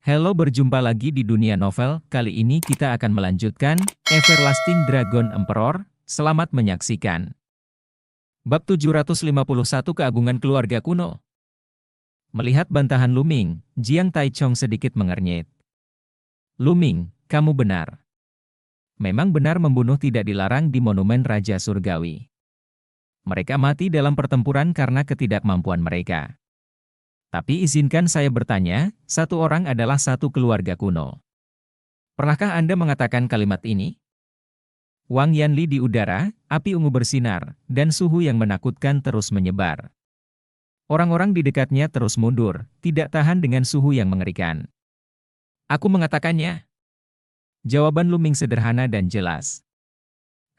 Halo, berjumpa lagi di dunia novel. Kali ini kita akan melanjutkan Everlasting Dragon Emperor. Selamat menyaksikan. Bab 751, Keagungan Keluarga Kuno. Melihat bantahan Luming, Jiang Taichong sedikit mengernyit. Luming, kamu benar. Memang benar membunuh tidak dilarang di Monumen Raja Surgawi. Mereka mati dalam pertempuran karena ketidakmampuan mereka. Tapi izinkan saya bertanya, satu orang adalah satu keluarga kuno. Pernahkah Anda mengatakan kalimat ini? Wang Yanli di udara, api ungu bersinar, dan suhu yang menakutkan terus menyebar. Orang-orang di dekatnya terus mundur, tidak tahan dengan suhu yang mengerikan. Aku mengatakannya. Jawaban Luming sederhana dan jelas.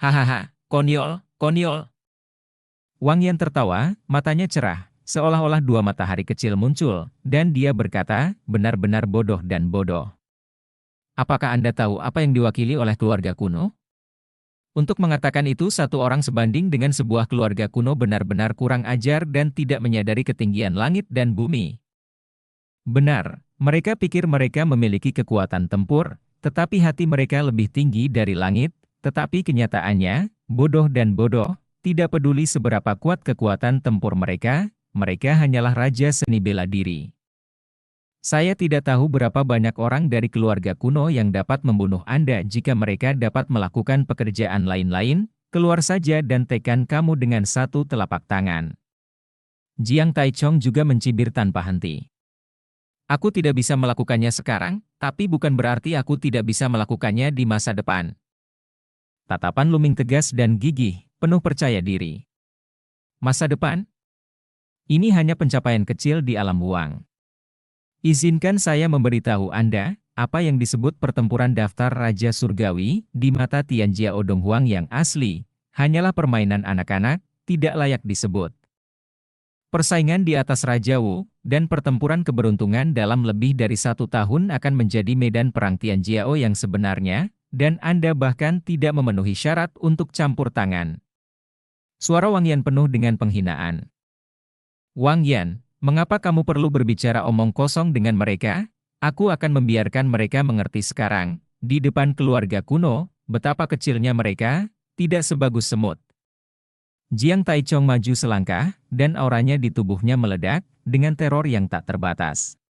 Hahaha, konyol, konyol. Wang Yan tertawa, matanya cerah. Seolah-olah dua matahari kecil muncul, dan dia berkata, benar-benar bodoh dan bodoh. Apakah Anda tahu apa yang diwakili oleh keluarga kuno? Untuk mengatakan itu, satu orang sebanding dengan sebuah keluarga kuno benar-benar kurang ajar dan tidak menyadari ketinggian langit dan bumi. Benar, mereka pikir mereka memiliki kekuatan tempur, tetapi hati mereka lebih tinggi dari langit, tetapi kenyataannya, bodoh dan bodoh, tidak peduli seberapa kuat kekuatan tempur mereka. Mereka hanyalah raja seni bela diri. Saya tidak tahu berapa banyak orang dari keluarga kuno yang dapat membunuh Anda jika mereka dapat melakukan pekerjaan lain-lain, keluar saja dan tekan kamu dengan satu telapak tangan. Jiang Taichong juga mencibir tanpa henti. Aku tidak bisa melakukannya sekarang, tapi bukan berarti aku tidak bisa melakukannya di masa depan. Tatapan Luming tegas dan gigih, penuh percaya diri. Masa depan? Ini hanya pencapaian kecil di alam uang. Izinkan saya memberitahu Anda, apa yang disebut pertempuran daftar Raja Surgawi, di mata Tian Jiao Dong Huang yang asli, hanyalah permainan anak-anak, tidak layak disebut. Persaingan di atas Raja Wu, dan pertempuran keberuntungan dalam lebih dari 1 tahun akan menjadi medan perang Tian Jiao yang sebenarnya, dan Anda bahkan tidak memenuhi syarat untuk campur tangan. Suara Wang Yan penuh dengan penghinaan. Wang Yan, mengapa kamu perlu berbicara omong kosong dengan mereka? Aku akan membiarkan mereka mengerti sekarang, di depan keluarga kuno, betapa kecilnya mereka, tidak sebagus semut. Jiang Taichong maju selangkah, dan auranya di tubuhnya meledak, dengan teror yang tak terbatas.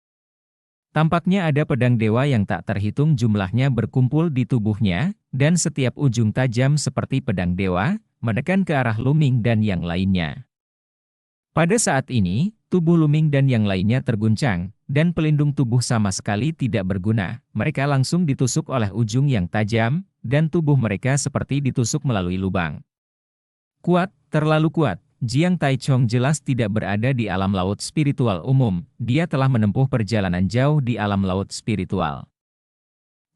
Tampaknya ada pedang dewa yang tak terhitung jumlahnya berkumpul di tubuhnya, dan setiap ujung tajam seperti pedang dewa, menekan ke arah Luming dan yang lainnya. Pada saat ini, tubuh Luming dan yang lainnya terguncang, dan pelindung tubuh sama sekali tidak berguna. Mereka langsung ditusuk oleh ujung yang tajam, dan tubuh mereka seperti ditusuk melalui lubang. Kuat, terlalu kuat. Jiang Taichong jelas tidak berada di alam laut spiritual umum. Dia telah menempuh perjalanan jauh di alam laut spiritual.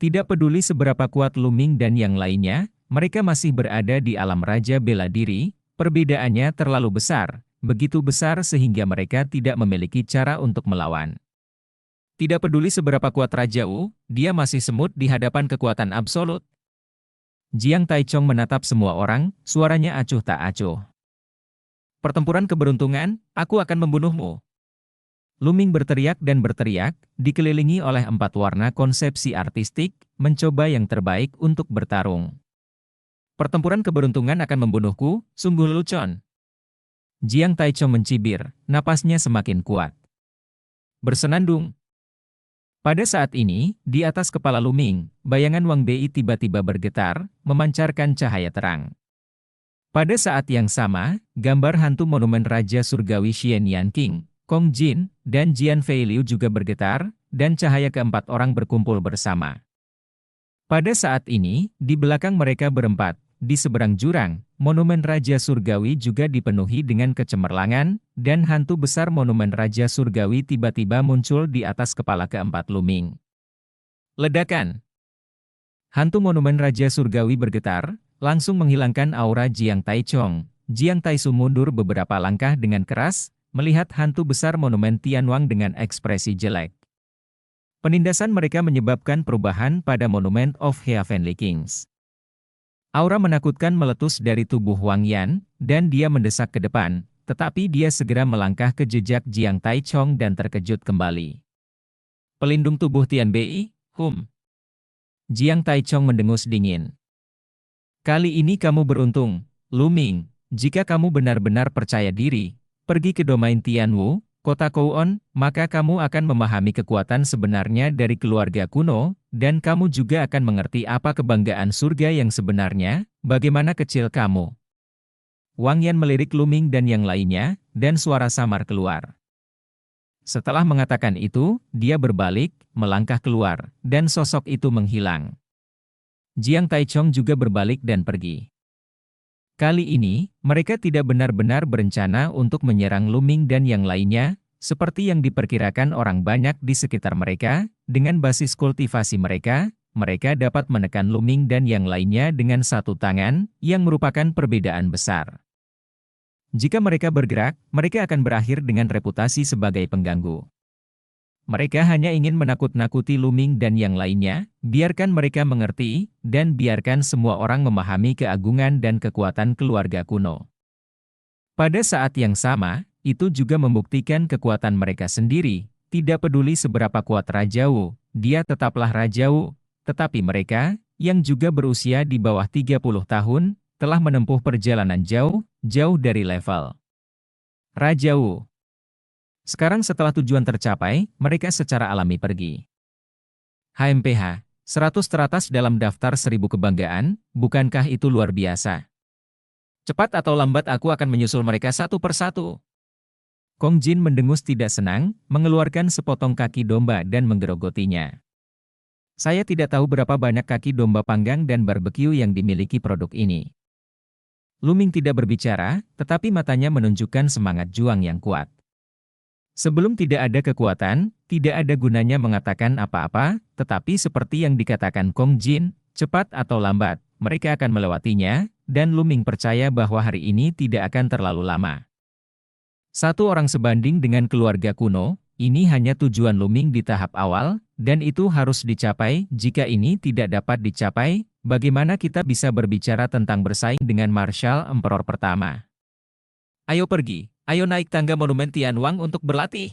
Tidak peduli seberapa kuat Luming dan yang lainnya, mereka masih berada di alam raja bela diri. Perbedaannya terlalu besar. Begitu besar sehingga mereka tidak memiliki cara untuk melawan. Tidak peduli seberapa kuat Raja Wu, dia masih semut di hadapan kekuatan absolut. Jiang Taichong menatap semua orang, suaranya acuh tak acuh. Pertempuran keberuntungan, aku akan membunuhmu. Luming berteriak dan berteriak, dikelilingi oleh 4 warna konsepsi artistik, mencoba yang terbaik untuk bertarung. Pertempuran keberuntungan akan membunuhku, sungguh lelucon. Jiang Taichong mencibir, napasnya semakin kuat. Bersenandung. Pada saat ini, di atas kepala Luming, bayangan Wang Bei tiba-tiba bergetar, memancarkan cahaya terang. Pada saat yang sama, gambar hantu monumen Raja Surgawi Xian Yanqing, Kong Jin, dan Jian Feiliu juga bergetar, dan cahaya keempat orang berkumpul bersama. Pada saat ini, di belakang mereka berempat, di seberang jurang, monumen Raja Surgawi juga dipenuhi dengan kecemerlangan, dan hantu besar monumen Raja Surgawi tiba-tiba muncul di atas kepala keempat Luming. Ledakan! Hantu monumen Raja Surgawi bergetar, langsung menghilangkan aura Jiang Taichong. Jiang Taisu mundur beberapa langkah dengan keras, melihat hantu besar monumen Tianwang dengan ekspresi jelek. Penindasan mereka menyebabkan perubahan pada monumen of Heavenly Kings. Aura menakutkan meletus dari tubuh Wang Yan, dan dia mendesak ke depan, tetapi dia segera melangkah ke jejak Jiang Taichong dan terkejut kembali. Pelindung tubuh Tian Bei, Jiang Taichong mendengus dingin. Kali ini kamu beruntung, Lu Ming. Jika kamu benar-benar percaya diri, pergi ke domain Tianwu, kota Kouon, maka kamu akan memahami kekuatan sebenarnya dari keluarga kuno, dan kamu juga akan mengerti apa kebanggaan surga yang sebenarnya, bagaimana kecil kamu. Wang Yan melirik Lu Ming dan yang lainnya, dan suara samar keluar. Setelah mengatakan itu, dia berbalik, melangkah keluar, dan sosok itu menghilang. Jiang Taichong juga berbalik dan pergi. Kali ini, mereka tidak benar-benar berencana untuk menyerang Lu Ming dan yang lainnya, seperti yang diperkirakan orang banyak di sekitar mereka. Dengan basis kultivasi mereka, mereka dapat menekan Lu Ming dan yang lainnya dengan satu tangan, yang merupakan perbedaan besar. Jika mereka bergerak, mereka akan berakhir dengan reputasi sebagai pengganggu. Mereka hanya ingin menakut-nakuti Lu Ming dan yang lainnya, biarkan mereka mengerti, dan biarkan semua orang memahami keagungan dan kekuatan keluarga kuno. Pada saat yang sama, itu juga membuktikan kekuatan mereka sendiri, tidak peduli seberapa kuat Raja Wu, dia tetaplah Raja Wu, tetapi mereka, yang juga berusia di bawah 30 tahun, telah menempuh perjalanan jauh dari level Raja Wu. Sekarang setelah tujuan tercapai, mereka secara alami pergi. HMPH, 100 teratas dalam daftar 1000 kebanggaan, bukankah itu luar biasa? Cepat atau lambat aku akan menyusul mereka satu persatu. Kong Jin mendengus tidak senang, mengeluarkan sepotong kaki domba dan menggerogotinya. Saya tidak tahu berapa banyak kaki domba panggang dan barbeque yang dimiliki produk ini. Lu Ming tidak berbicara, tetapi matanya menunjukkan semangat juang yang kuat. Sebelum tidak ada kekuatan, tidak ada gunanya mengatakan apa-apa, tetapi seperti yang dikatakan Kong Jin, cepat atau lambat, mereka akan melewatinya, dan Lu Ming percaya bahwa hari ini tidak akan terlalu lama. Satu orang sebanding dengan keluarga kuno, ini hanya tujuan Lu Ming di tahap awal, dan itu harus dicapai. Jika ini tidak dapat dicapai, bagaimana kita bisa berbicara tentang bersaing dengan Marshal Emperor pertama? Ayo pergi. Ayo naik tangga monumen Tianwang untuk berlatih,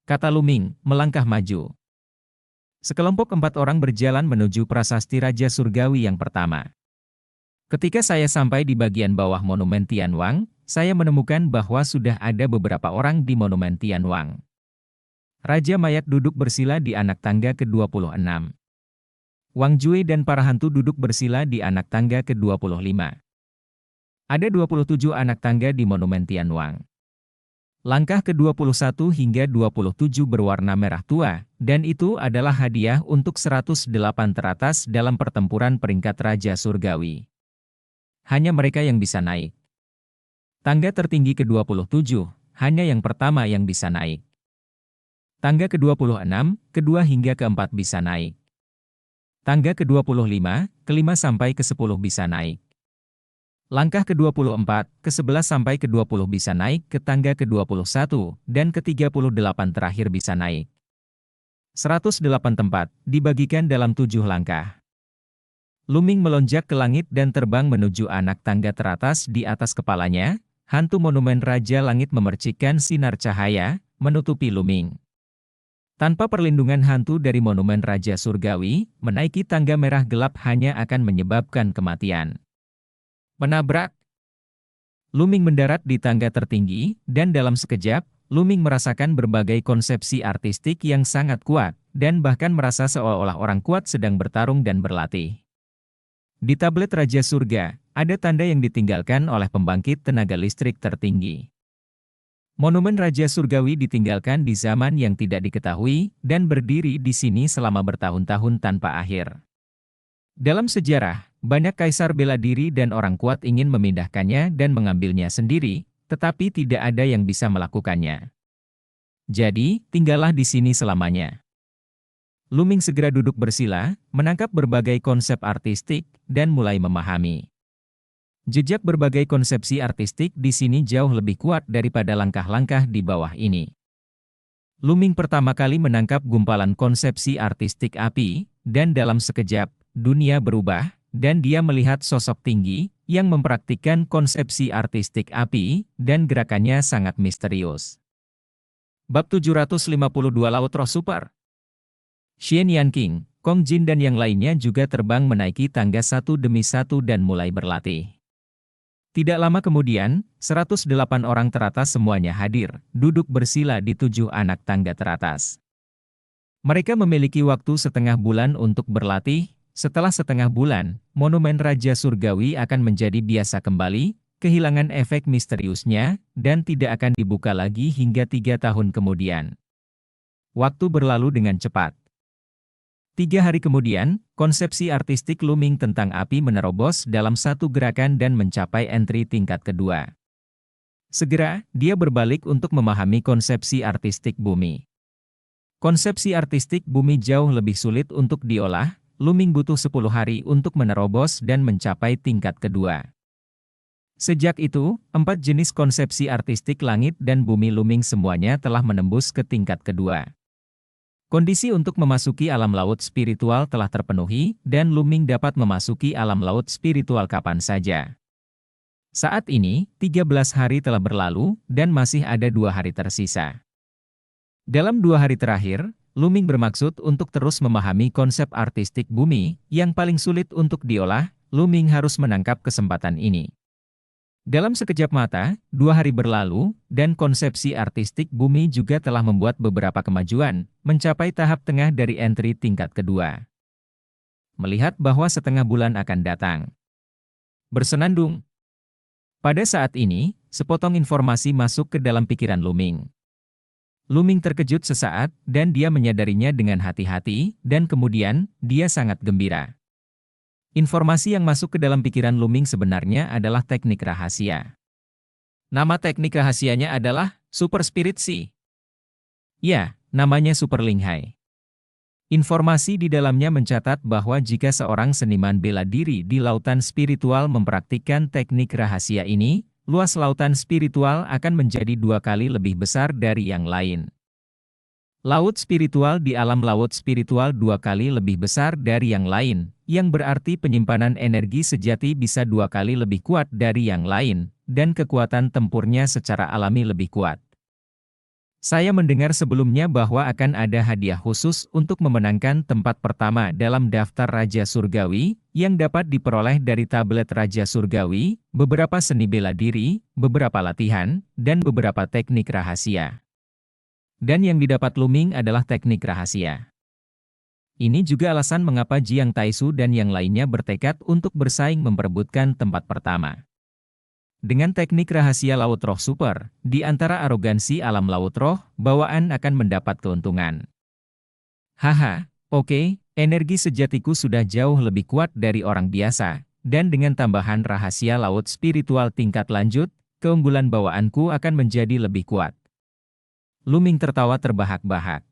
kata Lu Ming, melangkah maju. Sekelompok 4 orang berjalan menuju prasasti Raja Surgawi yang pertama. Ketika saya sampai di bagian bawah monumen Tianwang, saya menemukan bahwa sudah ada beberapa orang di monumen Tianwang. Raja Mayat duduk bersila di anak tangga ke-26. Wang Jue dan para hantu duduk bersila di anak tangga ke-25. Ada 27 anak tangga di monumen Tianwang. Langkah ke-21 hingga 27 berwarna merah tua, dan itu adalah hadiah untuk 108 teratas dalam pertempuran peringkat Raja Surgawi. Hanya mereka yang bisa naik. Tangga tertinggi ke-27, hanya yang pertama yang bisa naik. Tangga ke-26, kedua hingga keempat bisa naik. Tangga ke-25, kelima sampai ke-10 bisa naik. Langkah ke-24, ke-11 sampai ke-20 bisa naik ke tangga ke-21, dan ke-38 terakhir bisa naik. 108 tempat, dibagikan dalam 7 langkah. Lu Ming melonjak ke langit dan terbang menuju anak tangga teratas di atas kepalanya, hantu monumen Raja Langit memercikkan sinar cahaya, menutupi Lu Ming. Tanpa perlindungan hantu dari monumen Raja Surgawi, menaiki tangga merah gelap hanya akan menyebabkan kematian. Menabrak. Lu Ming mendarat di tangga tertinggi, dan dalam sekejap, Lu Ming merasakan berbagai konsepsi artistik yang sangat kuat, dan bahkan merasa seolah-olah orang kuat sedang bertarung dan berlatih. Di tablet Raja Surga, ada tanda yang ditinggalkan oleh pembangkit tenaga listrik tertinggi. Monumen Raja Surgawi ditinggalkan di zaman yang tidak diketahui, dan berdiri di sini selama bertahun-tahun tanpa akhir. Dalam sejarah, banyak kaisar bela diri dan orang kuat ingin memindahkannya dan mengambilnya sendiri, tetapi tidak ada yang bisa melakukannya. Jadi, tinggallah di sini selamanya. Lu Ming segera duduk bersila, menangkap berbagai konsep artistik, dan mulai memahami. Jejak berbagai konsepsi artistik di sini jauh lebih kuat daripada langkah-langkah di bawah ini. Lu Ming pertama kali menangkap gumpalan konsepsi artistik api, dan dalam sekejap, dunia berubah, dan dia melihat sosok tinggi, yang mempraktikkan konsepsi artistik api, dan gerakannya sangat misterius. Bab 752 Laut Roh Super. Xian Yanqing, Kong Jin dan yang lainnya juga terbang menaiki tangga satu demi satu dan mulai berlatih. Tidak lama kemudian, 108 orang teratas semuanya hadir, duduk bersila di 7 anak tangga teratas. Mereka memiliki waktu setengah bulan untuk berlatih. Setelah setengah bulan, monumen Raja Surgawi akan menjadi biasa kembali, kehilangan efek misteriusnya, dan tidak akan dibuka lagi hingga 3 tahun kemudian. Waktu berlalu dengan cepat. 3 hari kemudian, konsepsi artistik Luming tentang api menerobos dalam satu gerakan dan mencapai entry tingkat kedua. Segera, dia berbalik untuk memahami konsepsi artistik bumi. Konsepsi artistik bumi jauh lebih sulit untuk diolah, Luming butuh 10 hari untuk menerobos dan mencapai tingkat kedua. Sejak itu, 4 jenis konsepsi artistik langit dan bumi Luming semuanya telah menembus ke tingkat kedua. Kondisi untuk memasuki alam laut spiritual telah terpenuhi, dan Luming dapat memasuki alam laut spiritual kapan saja. Saat ini, 13 hari telah berlalu, dan masih ada 2 hari tersisa. Dalam 2 hari terakhir, Luming bermaksud untuk terus memahami konsep artistik bumi, yang paling sulit untuk diolah. Luming harus menangkap kesempatan ini. Dalam sekejap mata, 2 hari berlalu, dan konsepsi artistik bumi juga telah membuat beberapa kemajuan, mencapai tahap tengah dari entry tingkat kedua. Melihat bahwa setengah bulan akan datang. Bersenandung. Pada saat ini, sepotong informasi masuk ke dalam pikiran Luming. Luming terkejut sesaat, dan dia menyadarinya dengan hati-hati, dan kemudian, dia sangat gembira. Informasi yang masuk ke dalam pikiran Luming sebenarnya adalah teknik rahasia. Nama teknik rahasianya adalah Super Spirit Sea. Ya, namanya Super Linghai. Informasi di dalamnya mencatat bahwa jika seorang seniman bela diri di lautan spiritual mempraktikkan teknik rahasia ini, luas lautan spiritual akan menjadi 2 kali lebih besar dari yang lain. Laut spiritual di alam laut spiritual 2 kali lebih besar dari yang lain, yang berarti penyimpanan energi sejati bisa 2 kali lebih kuat dari yang lain, dan kekuatan tempurnya secara alami lebih kuat. Saya mendengar sebelumnya bahwa akan ada hadiah khusus untuk memenangkan tempat pertama dalam daftar Raja Surgawi, yang dapat diperoleh dari tablet Raja Surgawi, beberapa seni bela diri, beberapa latihan, dan beberapa teknik rahasia. Dan yang didapat Luming adalah teknik rahasia. Ini juga alasan mengapa Jiang Taisu dan yang lainnya bertekad untuk bersaing memperebutkan tempat pertama. Dengan teknik rahasia Laut Roh Super, di antara arogansi alam Laut Roh, bawaan akan mendapat keuntungan. Haha, oke, energi sejatiku sudah jauh lebih kuat dari orang biasa, dan dengan tambahan rahasia laut spiritual tingkat lanjut, keunggulan bawaanku akan menjadi lebih kuat. Luming tertawa terbahak-bahak.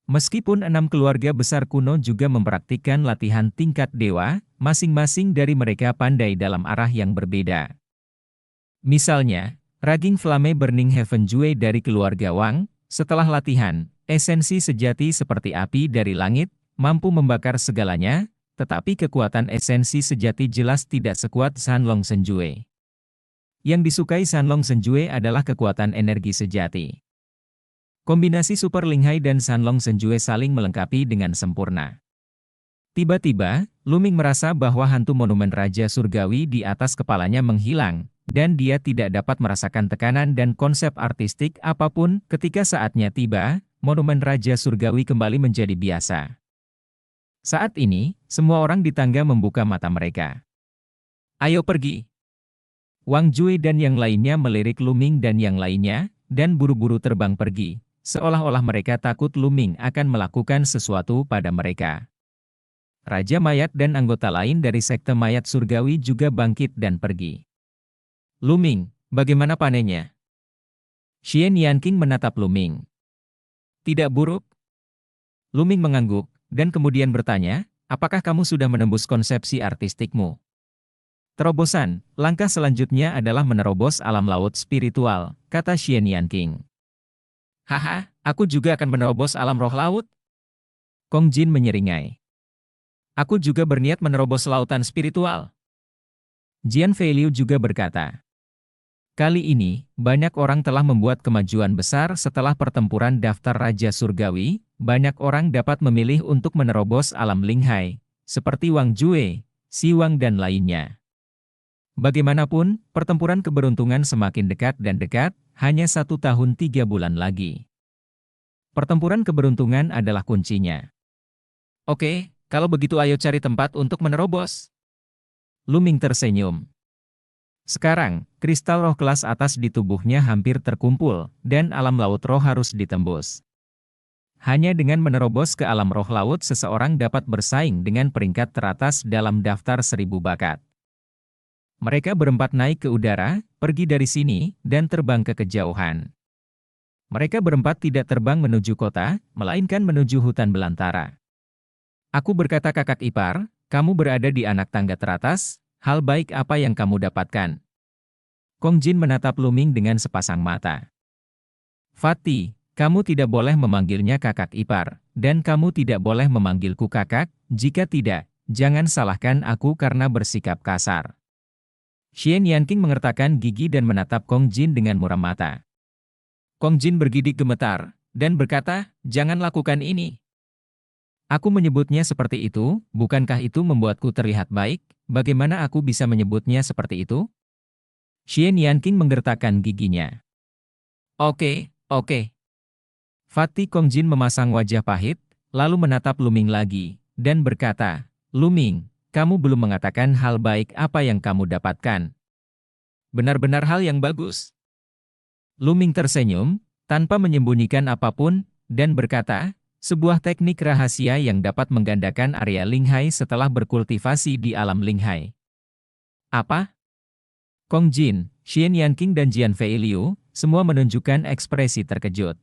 Meskipun 6 keluarga besar kuno juga mempraktikkan latihan tingkat dewa, masing-masing dari mereka pandai dalam arah yang berbeda. Misalnya, Raging Flame Burning Heaven Jue dari keluarga Wang, setelah latihan, esensi sejati seperti api dari langit, mampu membakar segalanya, tetapi kekuatan esensi sejati jelas tidak sekuat Sanlong Senjue. Yang disukai Sanlong Senjue adalah kekuatan energi sejati. Kombinasi Super Linghai dan Sanlong Senjue saling melengkapi dengan sempurna. Tiba-tiba, Luming merasa bahwa hantu monumen Raja Surgawi di atas kepalanya menghilang, dan dia tidak dapat merasakan tekanan dan konsep artistik apapun. Ketika saatnya tiba, monumen Raja Surgawi kembali menjadi biasa. Saat ini, semua orang di tangga membuka mata mereka. Ayo pergi. Wang Jui dan yang lainnya melirik Luming dan yang lainnya, dan buru-buru terbang pergi, seolah-olah mereka takut Luming akan melakukan sesuatu pada mereka. Raja Mayat dan anggota lain dari sekte Mayat Surgawi juga bangkit dan pergi. Luming, bagaimana panennya? Xian Yanqing menatap Luming. Tidak buruk? Luming mengangguk, dan kemudian bertanya, apakah kamu sudah menembus konsepsi artistikmu? Terobosan, langkah selanjutnya adalah menerobos alam laut spiritual, kata Xian Yanqing. Haha, aku juga akan menerobos alam roh laut? Kong Jin menyeringai. Aku juga berniat menerobos lautan spiritual. Jian Feiliu juga berkata. Kali ini, banyak orang telah membuat kemajuan besar setelah pertempuran daftar Raja Surgawi, banyak orang dapat memilih untuk menerobos alam Linghai, seperti Wang Jue, Si Wang dan lainnya. Bagaimanapun, pertempuran keberuntungan semakin dekat dan dekat, hanya 1 tahun 3 bulan lagi. Pertempuran keberuntungan adalah kuncinya. Oke, kalau begitu ayo cari tempat untuk menerobos. Lu Ming tersenyum. Sekarang, kristal roh kelas atas di tubuhnya hampir terkumpul, dan alam laut roh harus ditembus. Hanya dengan menerobos ke alam roh laut seseorang dapat bersaing dengan peringkat teratas dalam daftar 1000 bakat. Mereka berempat naik ke udara, pergi dari sini, dan terbang ke kejauhan. Mereka berempat tidak terbang menuju kota, melainkan menuju hutan belantara. Aku berkata kakak ipar, kamu berada di anak tangga teratas, hal baik apa yang kamu dapatkan? Kong Jin menatap Lu Ming dengan sepasang mata. Fatih, kamu tidak boleh memanggilnya kakak ipar, dan kamu tidak boleh memanggilku kakak, jika tidak, jangan salahkan aku karena bersikap kasar. Xian Yanqing mengertakkan gigi dan menatap Kong Jin dengan muram mata. Kong Jin bergidik gemetar, dan berkata, jangan lakukan ini. Aku menyebutnya seperti itu, bukankah itu membuatku terlihat baik? Bagaimana aku bisa menyebutnya seperti itu? Xian Yanqing menggertakkan giginya. Oke. Fatih Kong Jin memasang wajah pahit, lalu menatap Lu Ming lagi, dan berkata, Lu Ming, kamu belum mengatakan hal baik apa yang kamu dapatkan. Benar-benar hal yang bagus. Lu Ming tersenyum, tanpa menyembunyikan apapun, dan berkata, sebuah teknik rahasia yang dapat menggandakan area Linghai setelah berkultivasi di alam Linghai. Apa? Kong Jin, Xian Yanqing dan Jian Feiliu, semua menunjukkan ekspresi terkejut.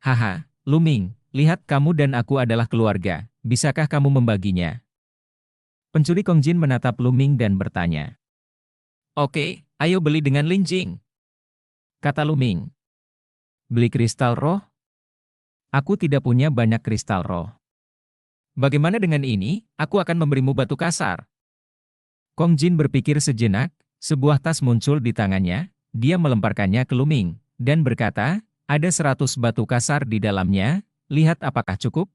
Haha, Lu Ming, lihat kamu dan aku adalah keluarga, bisakah kamu membaginya? Pencuri Kong Jin menatap Lu Ming dan bertanya. Oke, ayo beli dengan Lin Jing, kata Lu Ming. Beli kristal roh? Aku tidak punya banyak kristal roh. Bagaimana dengan ini, aku akan memberimu batu kasar. Kong Jin berpikir sejenak, sebuah tas muncul di tangannya, dia melemparkannya ke Lu-Ming, dan berkata, ada 100 batu kasar di dalamnya, lihat apakah cukup?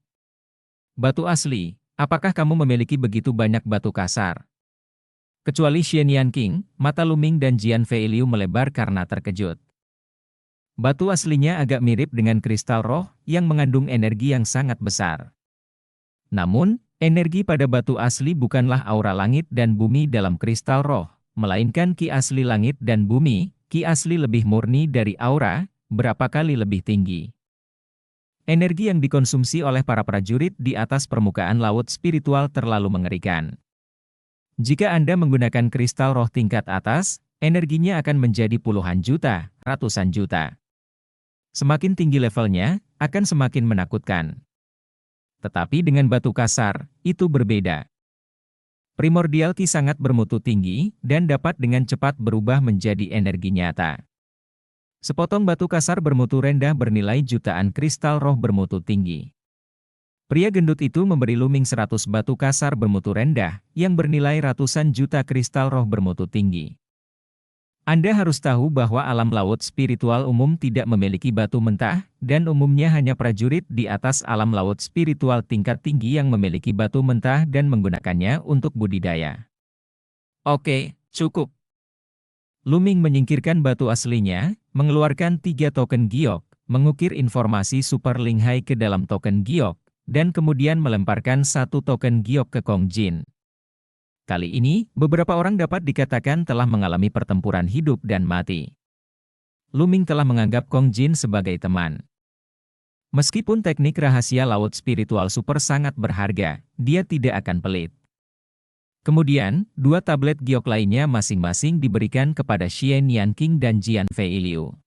Batu asli, apakah kamu memiliki begitu banyak batu kasar? Kecuali Xian Yanqing, mata Lu-Ming dan Jian Feiliu melebar karena terkejut. Batu aslinya agak mirip dengan kristal roh, yang mengandung energi yang sangat besar. Namun, energi pada batu asli bukanlah aura langit dan bumi dalam kristal roh, melainkan ki asli langit dan bumi, ki asli lebih murni dari aura, berapa kali lebih tinggi. Energi yang dikonsumsi oleh para prajurit di atas permukaan laut spiritual terlalu mengerikan. Jika Anda menggunakan kristal roh tingkat atas, energinya akan menjadi puluhan juta, ratusan juta. Semakin tinggi levelnya, akan semakin menakutkan. Tetapi dengan batu kasar, itu berbeda. Primordial Ki sangat bermutu tinggi, dan dapat dengan cepat berubah menjadi energi nyata. Sepotong batu kasar bermutu rendah bernilai jutaan kristal roh bermutu tinggi. Pria gendut itu memberi Lu-Ming 100 batu kasar bermutu rendah, yang bernilai ratusan juta kristal roh bermutu tinggi. Anda harus tahu bahwa alam laut spiritual umum tidak memiliki batu mentah, dan umumnya hanya prajurit di atas alam laut spiritual tingkat tinggi yang memiliki batu mentah dan menggunakannya untuk budidaya. Oke, cukup. Lu-Ming menyingkirkan batu aslinya, mengeluarkan 3 token giok, mengukir informasi Super Linghai ke dalam token giok, dan kemudian melemparkan 1 token giok ke Kong Jin. Kali ini, beberapa orang dapat dikatakan telah mengalami pertempuran hidup dan mati. Lu-Ming telah menganggap Kong Jin sebagai teman. Meskipun teknik rahasia laut spiritual super sangat berharga, dia tidak akan pelit. Kemudian, 2 tablet giok lainnya masing-masing diberikan kepada Xian Yanqing dan Jian Feiliu.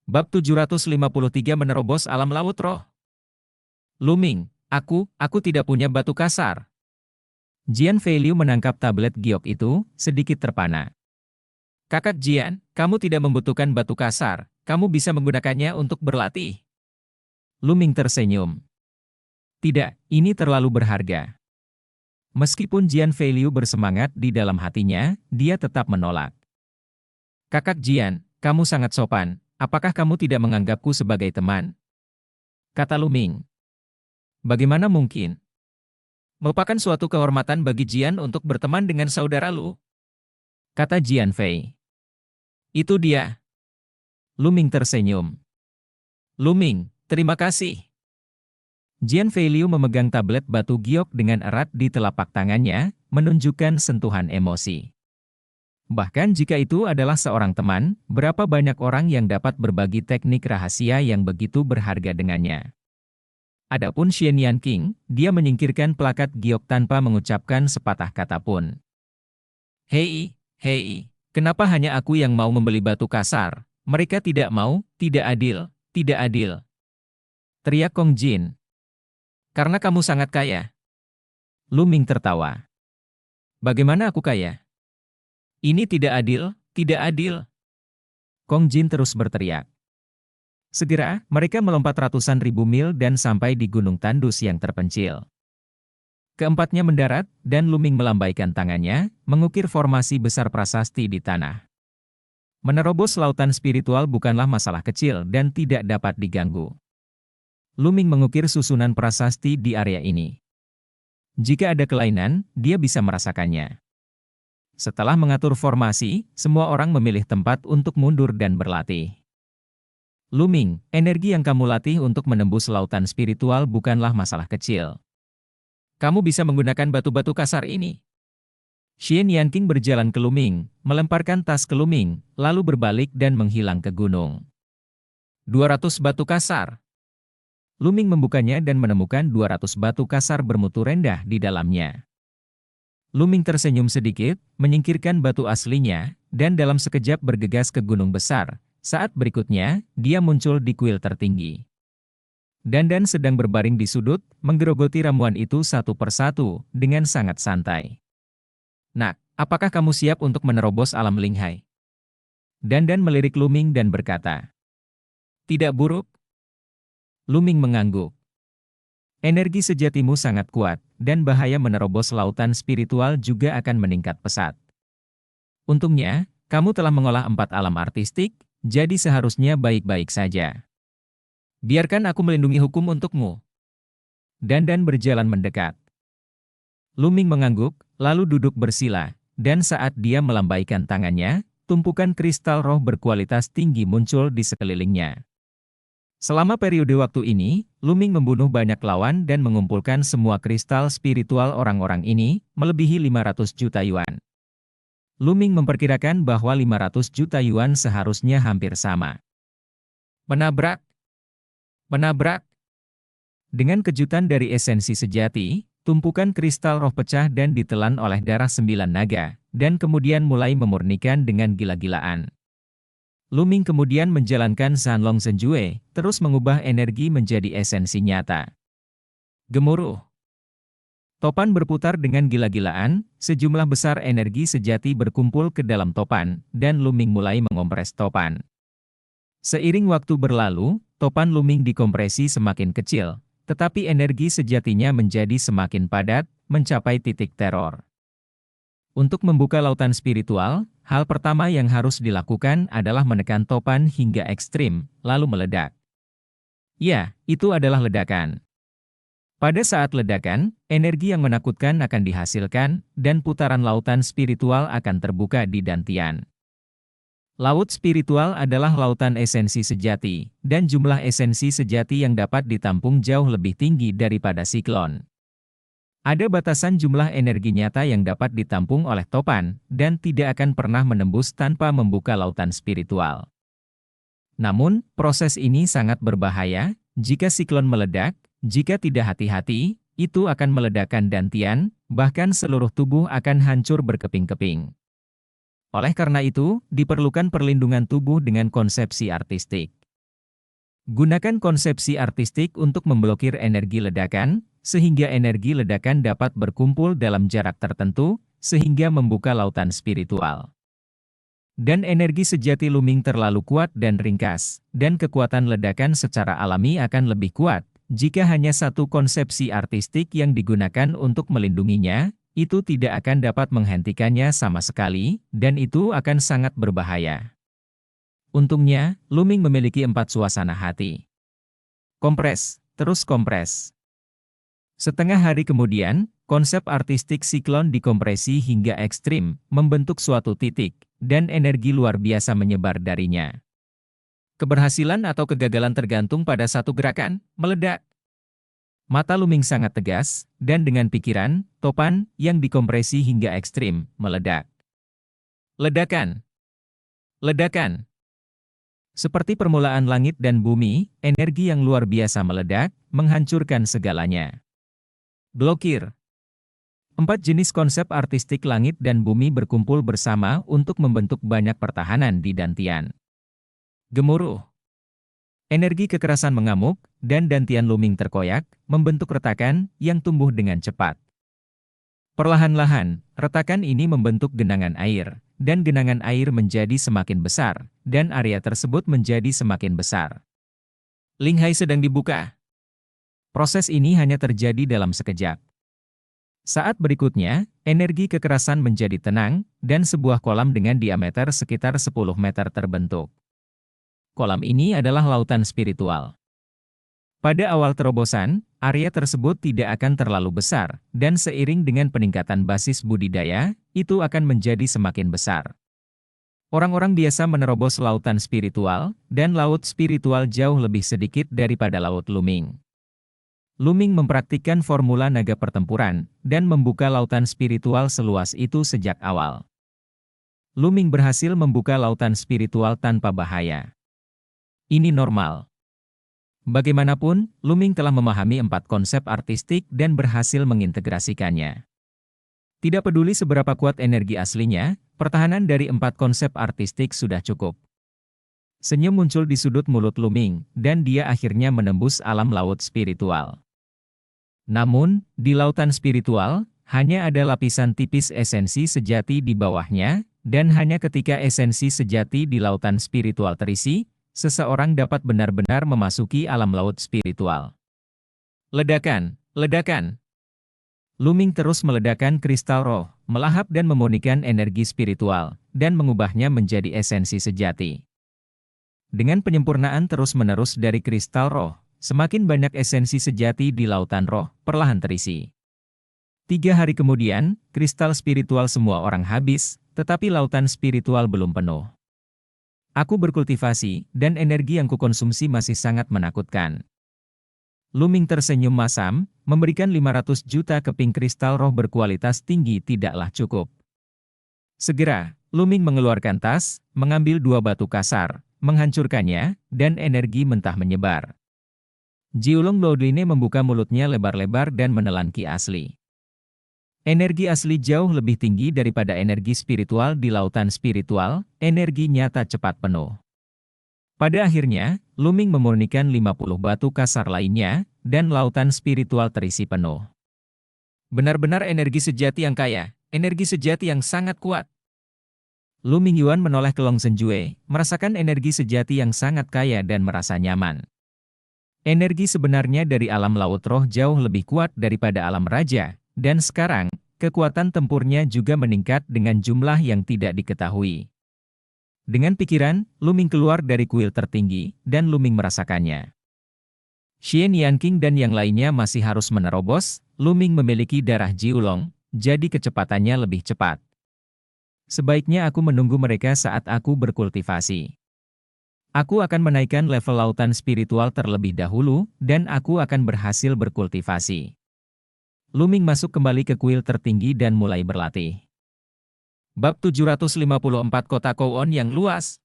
Bab 753 menerobos alam laut roh. Lu-Ming, aku tidak punya batu kasar. Jian Feiliu menangkap tablet giok itu, sedikit terpana. Kakak Jian, kamu tidak membutuhkan batu kasar, kamu bisa menggunakannya untuk berlatih. Lu-Ming tersenyum. Tidak, ini terlalu berharga. Meskipun Jian Feiliu bersemangat di dalam hatinya, dia tetap menolak. Kakak Jian, kamu sangat sopan, apakah kamu tidak menganggapku sebagai teman? kata Luming. Bagaimana mungkin? Merupakan suatu kehormatan bagi Jian untuk berteman dengan saudara Lu, kata Jian Fei. Itu dia. Luming tersenyum. Luming, terima kasih. Jian Fei Liu memegang tablet batu giok dengan erat di telapak tangannya, menunjukkan sentuhan emosi. Bahkan jika itu adalah seorang teman, berapa banyak orang yang dapat berbagi teknik rahasia yang begitu berharga dengannya. Adapun Xian Yanqing, dia menyingkirkan plakat giok tanpa mengucapkan sepatah kata pun. Hei, kenapa hanya aku yang mau membeli batu kasar? Mereka tidak mau, tidak adil, tidak adil. Teriak Kong Jin. Karena kamu sangat kaya. Luming tertawa. Bagaimana aku kaya? Ini tidak adil, tidak adil. Kong Jin terus berteriak. Segera, mereka melompat ratusan ribu mil dan sampai di gunung tandus yang terpencil. Keempatnya mendarat, dan Luming melambaikan tangannya, mengukir formasi besar prasasti di tanah. Menerobos lautan spiritual bukanlah masalah kecil dan tidak dapat diganggu. Luming mengukir susunan prasasti di area ini. Jika ada kelainan, dia bisa merasakannya. Setelah mengatur formasi, semua orang memilih tempat untuk mundur dan berlatih. Luming, energi yang kamu latih untuk menembus lautan spiritual bukanlah masalah kecil. Kamu bisa menggunakan batu-batu kasar ini. Xian Yanqing berjalan ke Luming, melemparkan tas ke Luming, lalu berbalik dan menghilang ke gunung. 200 batu kasar. Luming membukanya dan menemukan 200 batu kasar bermutu rendah di dalamnya. Luming tersenyum sedikit, menyingkirkan batu aslinya, dan dalam sekejap bergegas ke gunung besar. Saat berikutnya, dia muncul di kuil tertinggi. Dandan sedang berbaring di sudut, menggerogoti ramuan itu satu persatu, dengan sangat santai. Nak, apakah kamu siap untuk menerobos alam Linghai? Dandan melirik Luming dan berkata. Tidak buruk. Luming mengangguk. Energi sejatimu sangat kuat, dan bahaya menerobos lautan spiritual juga akan meningkat pesat. Untungnya, kamu telah mengolah 4 alam artistik, jadi seharusnya baik-baik saja. Biarkan aku melindungi hukum untukmu. Dandan berjalan mendekat. Luming mengangguk, lalu duduk bersila, dan saat dia melambaikan tangannya, tumpukan kristal roh berkualitas tinggi muncul di sekelilingnya. Selama periode waktu ini, Luming membunuh banyak lawan dan mengumpulkan semua kristal spiritual orang-orang ini, melebihi 500 juta yuan. Luming memperkirakan bahwa 500 juta yuan seharusnya hampir sama. Menabrak. Menabrak. Dengan kejutan dari esensi sejati, tumpukan kristal roh pecah dan ditelan oleh darah 9 naga, dan kemudian mulai memurnikan dengan gila-gilaan. Luming kemudian menjalankan Sanlong Senjue, terus mengubah energi menjadi esensi nyata. Gemuruh. Topan berputar dengan gila-gilaan, sejumlah besar energi sejati berkumpul ke dalam topan, dan Luming mulai mengompres topan. Seiring waktu berlalu, topan Luming dikompresi semakin kecil, tetapi energi sejatinya menjadi semakin padat, mencapai titik teror. Untuk membuka lautan spiritual, hal pertama yang harus dilakukan adalah menekan topan hingga ekstrim, lalu meledak. Ya, itu adalah ledakan. Pada saat ledakan, energi yang menakutkan akan dihasilkan, dan putaran lautan spiritual akan terbuka di dantian. Laut spiritual adalah lautan esensi sejati, dan jumlah esensi sejati yang dapat ditampung jauh lebih tinggi daripada siklon. Ada batasan jumlah energi nyata yang dapat ditampung oleh topan, dan tidak akan pernah menembus tanpa membuka lautan spiritual. Namun, proses ini sangat berbahaya. Jika siklon meledak, jika tidak hati-hati, itu akan meledakkan dantian, bahkan seluruh tubuh akan hancur berkeping-keping. Oleh karena itu, diperlukan perlindungan tubuh dengan konsepsi artistik. Gunakan konsepsi artistik untuk memblokir energi ledakan, sehingga energi ledakan dapat berkumpul dalam jarak tertentu, sehingga membuka lautan spiritual. Dan energi sejati Luming terlalu kuat dan ringkas, dan kekuatan ledakan secara alami akan lebih kuat, jika hanya satu konsepsi artistik yang digunakan untuk melindunginya, itu tidak akan dapat menghentikannya sama sekali, dan itu akan sangat berbahaya. Untungnya, Luming memiliki 4 suasana hati. Kompres, terus kompres. Setengah hari kemudian, konsep artistik siklon dikompresi hingga ekstrim, membentuk suatu titik, dan energi luar biasa menyebar darinya. Keberhasilan atau kegagalan tergantung pada satu gerakan, meledak. Mata Luming sangat tegas, dan dengan pikiran, topan, yang dikompresi hingga ekstrim, meledak. Ledakan. Ledakan. Seperti permulaan langit dan bumi, energi yang luar biasa meledak, menghancurkan segalanya. Blokir. 4 jenis konsep artistik langit dan bumi berkumpul bersama untuk membentuk banyak pertahanan di Dantian. Gemuruh. Energi kekerasan mengamuk, dan Dantian Luming terkoyak, membentuk retakan yang tumbuh dengan cepat. Perlahan-lahan, retakan ini membentuk genangan air, dan genangan air menjadi semakin besar, dan area tersebut menjadi semakin besar. Linghai sedang dibuka. Proses ini hanya terjadi dalam sekejap. Saat berikutnya, energi kekerasan menjadi tenang, dan sebuah kolam dengan diameter sekitar 10 meter terbentuk. Kolam ini adalah lautan spiritual. Pada awal terobosan, area tersebut tidak akan terlalu besar, dan seiring dengan peningkatan basis budidaya, itu akan menjadi semakin besar. Orang-orang biasa menerobos lautan spiritual, dan laut spiritual jauh lebih sedikit daripada laut Luming. Luming mempraktikkan formula naga pertempuran, dan membuka lautan spiritual seluas itu sejak awal. Luming berhasil membuka lautan spiritual tanpa bahaya. Ini normal. Bagaimanapun, Luming telah memahami 4 konsep artistik dan berhasil mengintegrasikannya. Tidak peduli seberapa kuat energi aslinya, pertahanan dari 4 konsep artistik sudah cukup. Senyum muncul di sudut mulut Luming, dan dia akhirnya menembus alam laut spiritual. Namun, di lautan spiritual, hanya ada lapisan tipis esensi sejati di bawahnya, dan hanya ketika esensi sejati di lautan spiritual terisi, seseorang dapat benar-benar memasuki alam laut spiritual. Ledakan, ledakan. Luming terus meledakkan kristal roh, melahap dan memurnikan energi spiritual, dan mengubahnya menjadi esensi sejati. Dengan penyempurnaan terus-menerus dari kristal roh, semakin banyak esensi sejati di lautan roh, perlahan terisi. 3 hari kemudian, kristal spiritual semua orang habis, tetapi lautan spiritual belum penuh. Aku berkultivasi, dan energi yang kukonsumsi masih sangat menakutkan. Luming tersenyum masam, memberikan 500 juta keping kristal roh berkualitas tinggi tidaklah cukup. Segera, Luming mengeluarkan tas, mengambil 2 batu kasar, menghancurkannya, dan energi mentah menyebar. Jiulong Bloodline membuka mulutnya lebar-lebar dan menelan ki asli. Energi asli jauh lebih tinggi daripada energi spiritual di lautan spiritual, energi nyata cepat penuh. Pada akhirnya, Luming memurnikan 50 batu kasar lainnya, dan lautan spiritual terisi penuh. Benar-benar energi sejati yang kaya, energi sejati yang sangat kuat. Luming Yuan menoleh ke Long Senjue, merasakan energi sejati yang sangat kaya dan merasa nyaman. Energi sebenarnya dari alam laut roh jauh lebih kuat daripada alam raja, dan sekarang, kekuatan tempurnya juga meningkat dengan jumlah yang tidak diketahui. Dengan pikiran, Luming keluar dari kuil tertinggi, dan Luming merasakannya. Xian Yanqing dan yang lainnya masih harus menerobos, Luming memiliki darah Jiulong, jadi kecepatannya lebih cepat. Sebaiknya aku menunggu mereka saat aku berkultivasi. Aku akan menaikkan level lautan spiritual terlebih dahulu, dan aku akan berhasil berkultivasi. Luming masuk kembali ke kuil tertinggi dan mulai berlatih. Bab 754 Kota Kowon yang luas.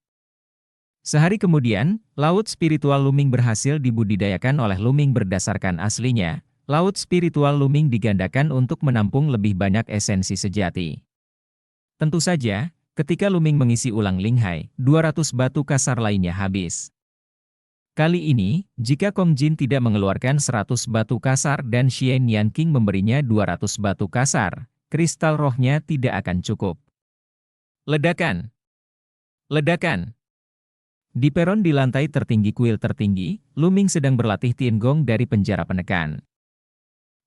Sehari kemudian, laut spiritual Luming berhasil dibudidayakan oleh Luming berdasarkan aslinya. Laut spiritual Luming digandakan untuk menampung lebih banyak esensi sejati. Tentu saja, ketika Luming mengisi ulang Linghai, 200 batu kasar lainnya habis. Kali ini, jika Kong Jin tidak mengeluarkan 100 batu kasar dan Xian Yanqing memberinya 200 batu kasar, kristal rohnya tidak akan cukup. Ledakan! Ledakan! Di peron di lantai tertinggi kuil tertinggi, Luming sedang berlatih Tiangong dari penjara penekan.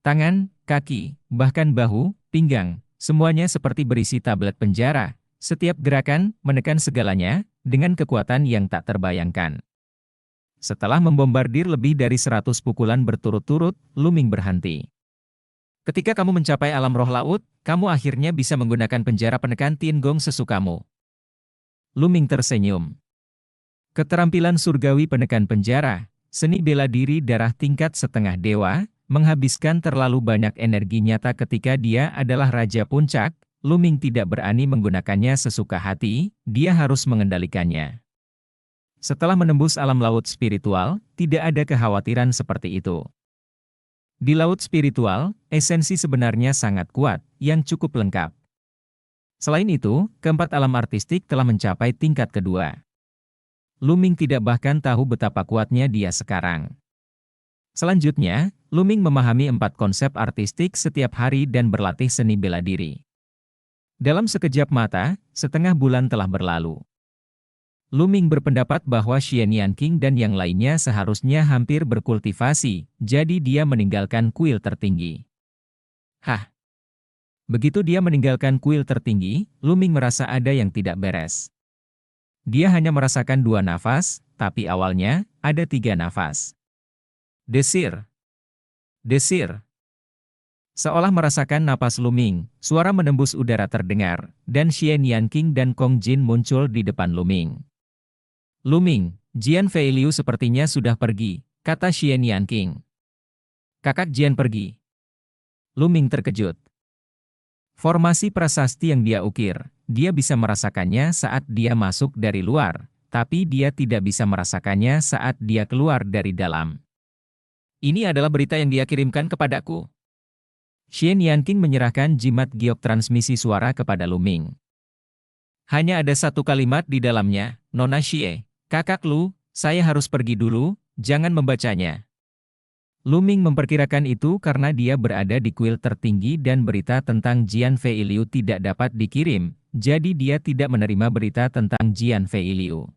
Tangan, kaki, bahkan bahu, pinggang, semuanya seperti berisi tablet penjara. Setiap gerakan, menekan segalanya, dengan kekuatan yang tak terbayangkan. Setelah membombardir lebih dari 100 pukulan berturut-turut, Luming berhenti. Ketika kamu mencapai alam roh laut, kamu akhirnya bisa menggunakan penjara penekan Tiangong sesukamu. Luming tersenyum. Keterampilan surgawi penekan penjara, seni bela diri darah tingkat setengah dewa, menghabiskan terlalu banyak energi nyata ketika dia adalah Raja Puncak. Luming tidak berani menggunakannya sesuka hati, dia harus mengendalikannya. Setelah menembus alam laut spiritual, tidak ada kekhawatiran seperti itu. Di laut spiritual, esensi sebenarnya sangat kuat, yang cukup lengkap. Selain itu, keempat alam artistik telah mencapai tingkat kedua. Luming tidak bahkan tahu betapa kuatnya dia sekarang. Selanjutnya, Luming memahami 4 konsep artistik setiap hari dan berlatih seni bela diri. Dalam sekejap mata, setengah bulan telah berlalu. Luming berpendapat bahwa Xian Yanqing dan yang lainnya seharusnya hampir berkultivasi, jadi dia meninggalkan kuil tertinggi. Hah! Begitu dia meninggalkan kuil tertinggi, Luming merasa ada yang tidak beres. Dia hanya merasakan 2 nafas, tapi awalnya, ada 3 nafas. Desir! Desir! Seolah merasakan napas Luming, suara menembus udara terdengar, dan Xian Yanqing dan Kong Jin muncul di depan Luming. Luming, Jian Feiliu sepertinya sudah pergi, kata Xian Yanqing. Kakak Jian pergi. Luming terkejut. Formasi prasasti yang dia ukir, dia bisa merasakannya saat dia masuk dari luar, tapi dia tidak bisa merasakannya saat dia keluar dari dalam. Ini adalah berita yang dia kirimkan kepadaku. Xian Yanqing menyerahkan jimat giok transmisi suara kepada Luming. Hanya ada 1 kalimat di dalamnya, Nona Xie. Kakak Lu, saya harus pergi dulu, jangan membacanya. Luming memperkirakan itu karena dia berada di kuil tertinggi dan berita tentang Jian Feiliu tidak dapat dikirim, jadi dia tidak menerima berita tentang Jian Feiliu.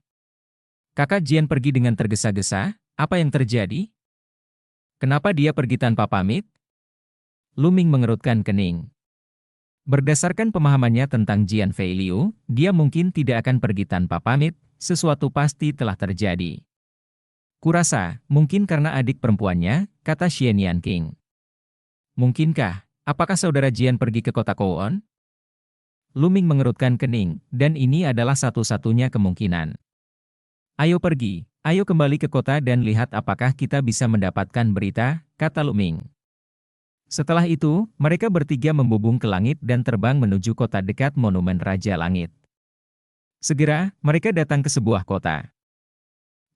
Kakak Jian pergi dengan tergesa-gesa, apa yang terjadi? Kenapa dia pergi tanpa pamit? Luming mengerutkan kening. Berdasarkan pemahamannya tentang Jian Feiliu, dia mungkin tidak akan pergi tanpa pamit. Sesuatu pasti telah terjadi. Kurasa, mungkin karena adik perempuannya, kata Xian Yanqing. Mungkinkah, apakah saudara Jian pergi ke kota Kowon? Luming mengerutkan kening, dan ini adalah satu-satunya kemungkinan. Ayo pergi, ayo kembali ke kota dan lihat apakah kita bisa mendapatkan berita, kata Luming. Setelah itu, mereka bertiga membubung ke langit dan terbang menuju kota dekat Monumen Raja Langit. Segera, mereka datang ke sebuah kota.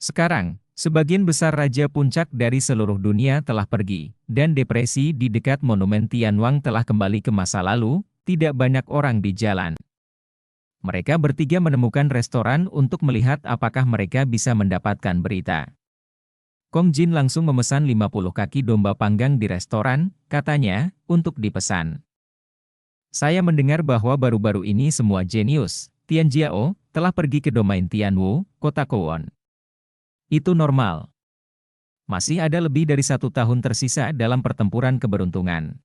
Sekarang, sebagian besar Raja Puncak dari seluruh dunia telah pergi, dan depresi di dekat Monumen Tianwang telah kembali ke masa lalu, tidak banyak orang di jalan. Mereka bertiga menemukan restoran untuk melihat apakah mereka bisa mendapatkan berita. Kong Jin langsung memesan 50 kaki domba panggang di restoran, katanya, untuk dipesan. Saya mendengar bahwa baru-baru ini semua jenius, Tian Jiao, telah pergi ke domain Tianwu, kota Kowon. Itu normal. Masih ada lebih dari 1 tahun tersisa dalam pertempuran keberuntungan.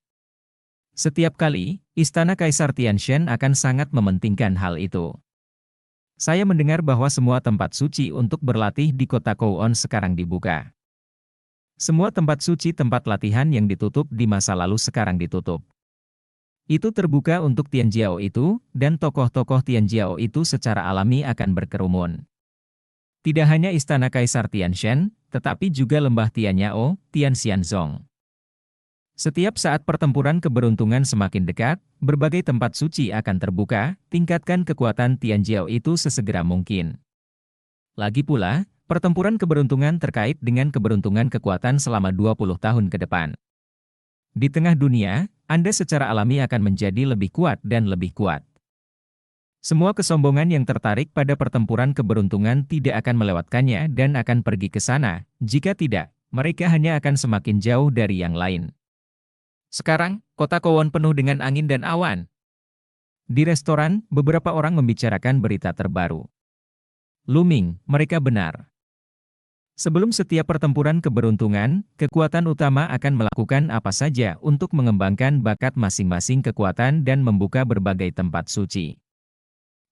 Setiap kali, Istana Kaisar Tianshan akan sangat mementingkan hal itu. Saya mendengar bahwa semua tempat suci untuk berlatih di kota Kowon sekarang dibuka. Semua tempat suci tempat latihan yang ditutup di masa lalu sekarang ditutup. Itu terbuka untuk Tian Jiao itu, dan tokoh-tokoh Tian Jiao itu secara alami akan berkerumun. Tidak hanya Istana Kaisar Tianshan, tetapi juga Lembah Tianyao, Tianxianzong. Setiap saat pertempuran keberuntungan semakin dekat, berbagai tempat suci akan terbuka, tingkatkan kekuatan Tian Jiao itu sesegera mungkin. Lagi pula, pertempuran keberuntungan terkait dengan keberuntungan kekuatan selama 20 tahun ke depan. Di tengah dunia, Anda secara alami akan menjadi lebih kuat dan lebih kuat. Semua kesombongan yang tertarik pada pertempuran keberuntungan tidak akan melewatkannya dan akan pergi ke sana. Jika tidak, mereka hanya akan semakin jauh dari yang lain. Sekarang, kota Kowon penuh dengan angin dan awan. Di restoran, beberapa orang membicarakan berita terbaru. Luming, mereka benar. Sebelum setiap pertempuran keberuntungan, kekuatan utama akan melakukan apa saja untuk mengembangkan bakat masing-masing kekuatan dan membuka berbagai tempat suci.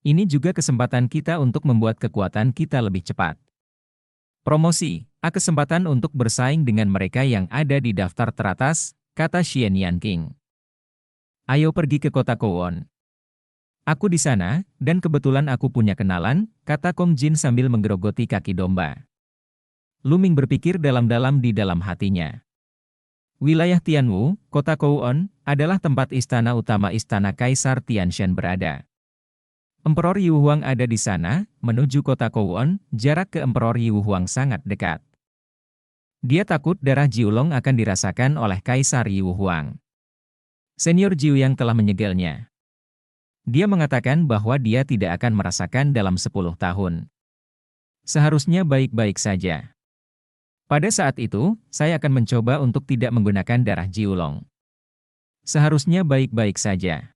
Ini juga kesempatan kita untuk membuat kekuatan kita lebih cepat. Promosi, kesempatan untuk bersaing dengan mereka yang ada di daftar teratas, kata Xian Yanqing. Ayo pergi ke kota Kowon. Aku di sana, dan kebetulan aku punya kenalan, kata Kong Jin sambil menggerogoti kaki domba. Lu Ming berpikir dalam-dalam di dalam hatinya. Wilayah Tianwu, kota Kowon, adalah tempat istana utama istana Kaisar Tianshan berada. Emperor Yu Huang ada di sana, menuju kota Kowon, jarak ke Emperor Yu Huang sangat dekat. Dia takut darah Jiulong akan dirasakan oleh Kaisar Yu Huang. Senior Jiu yang telah menyegelnya. Dia mengatakan bahwa dia tidak akan merasakan dalam 10 tahun. Seharusnya baik-baik saja. Pada saat itu, saya akan mencoba untuk tidak menggunakan darah Jiulong. Seharusnya baik-baik saja.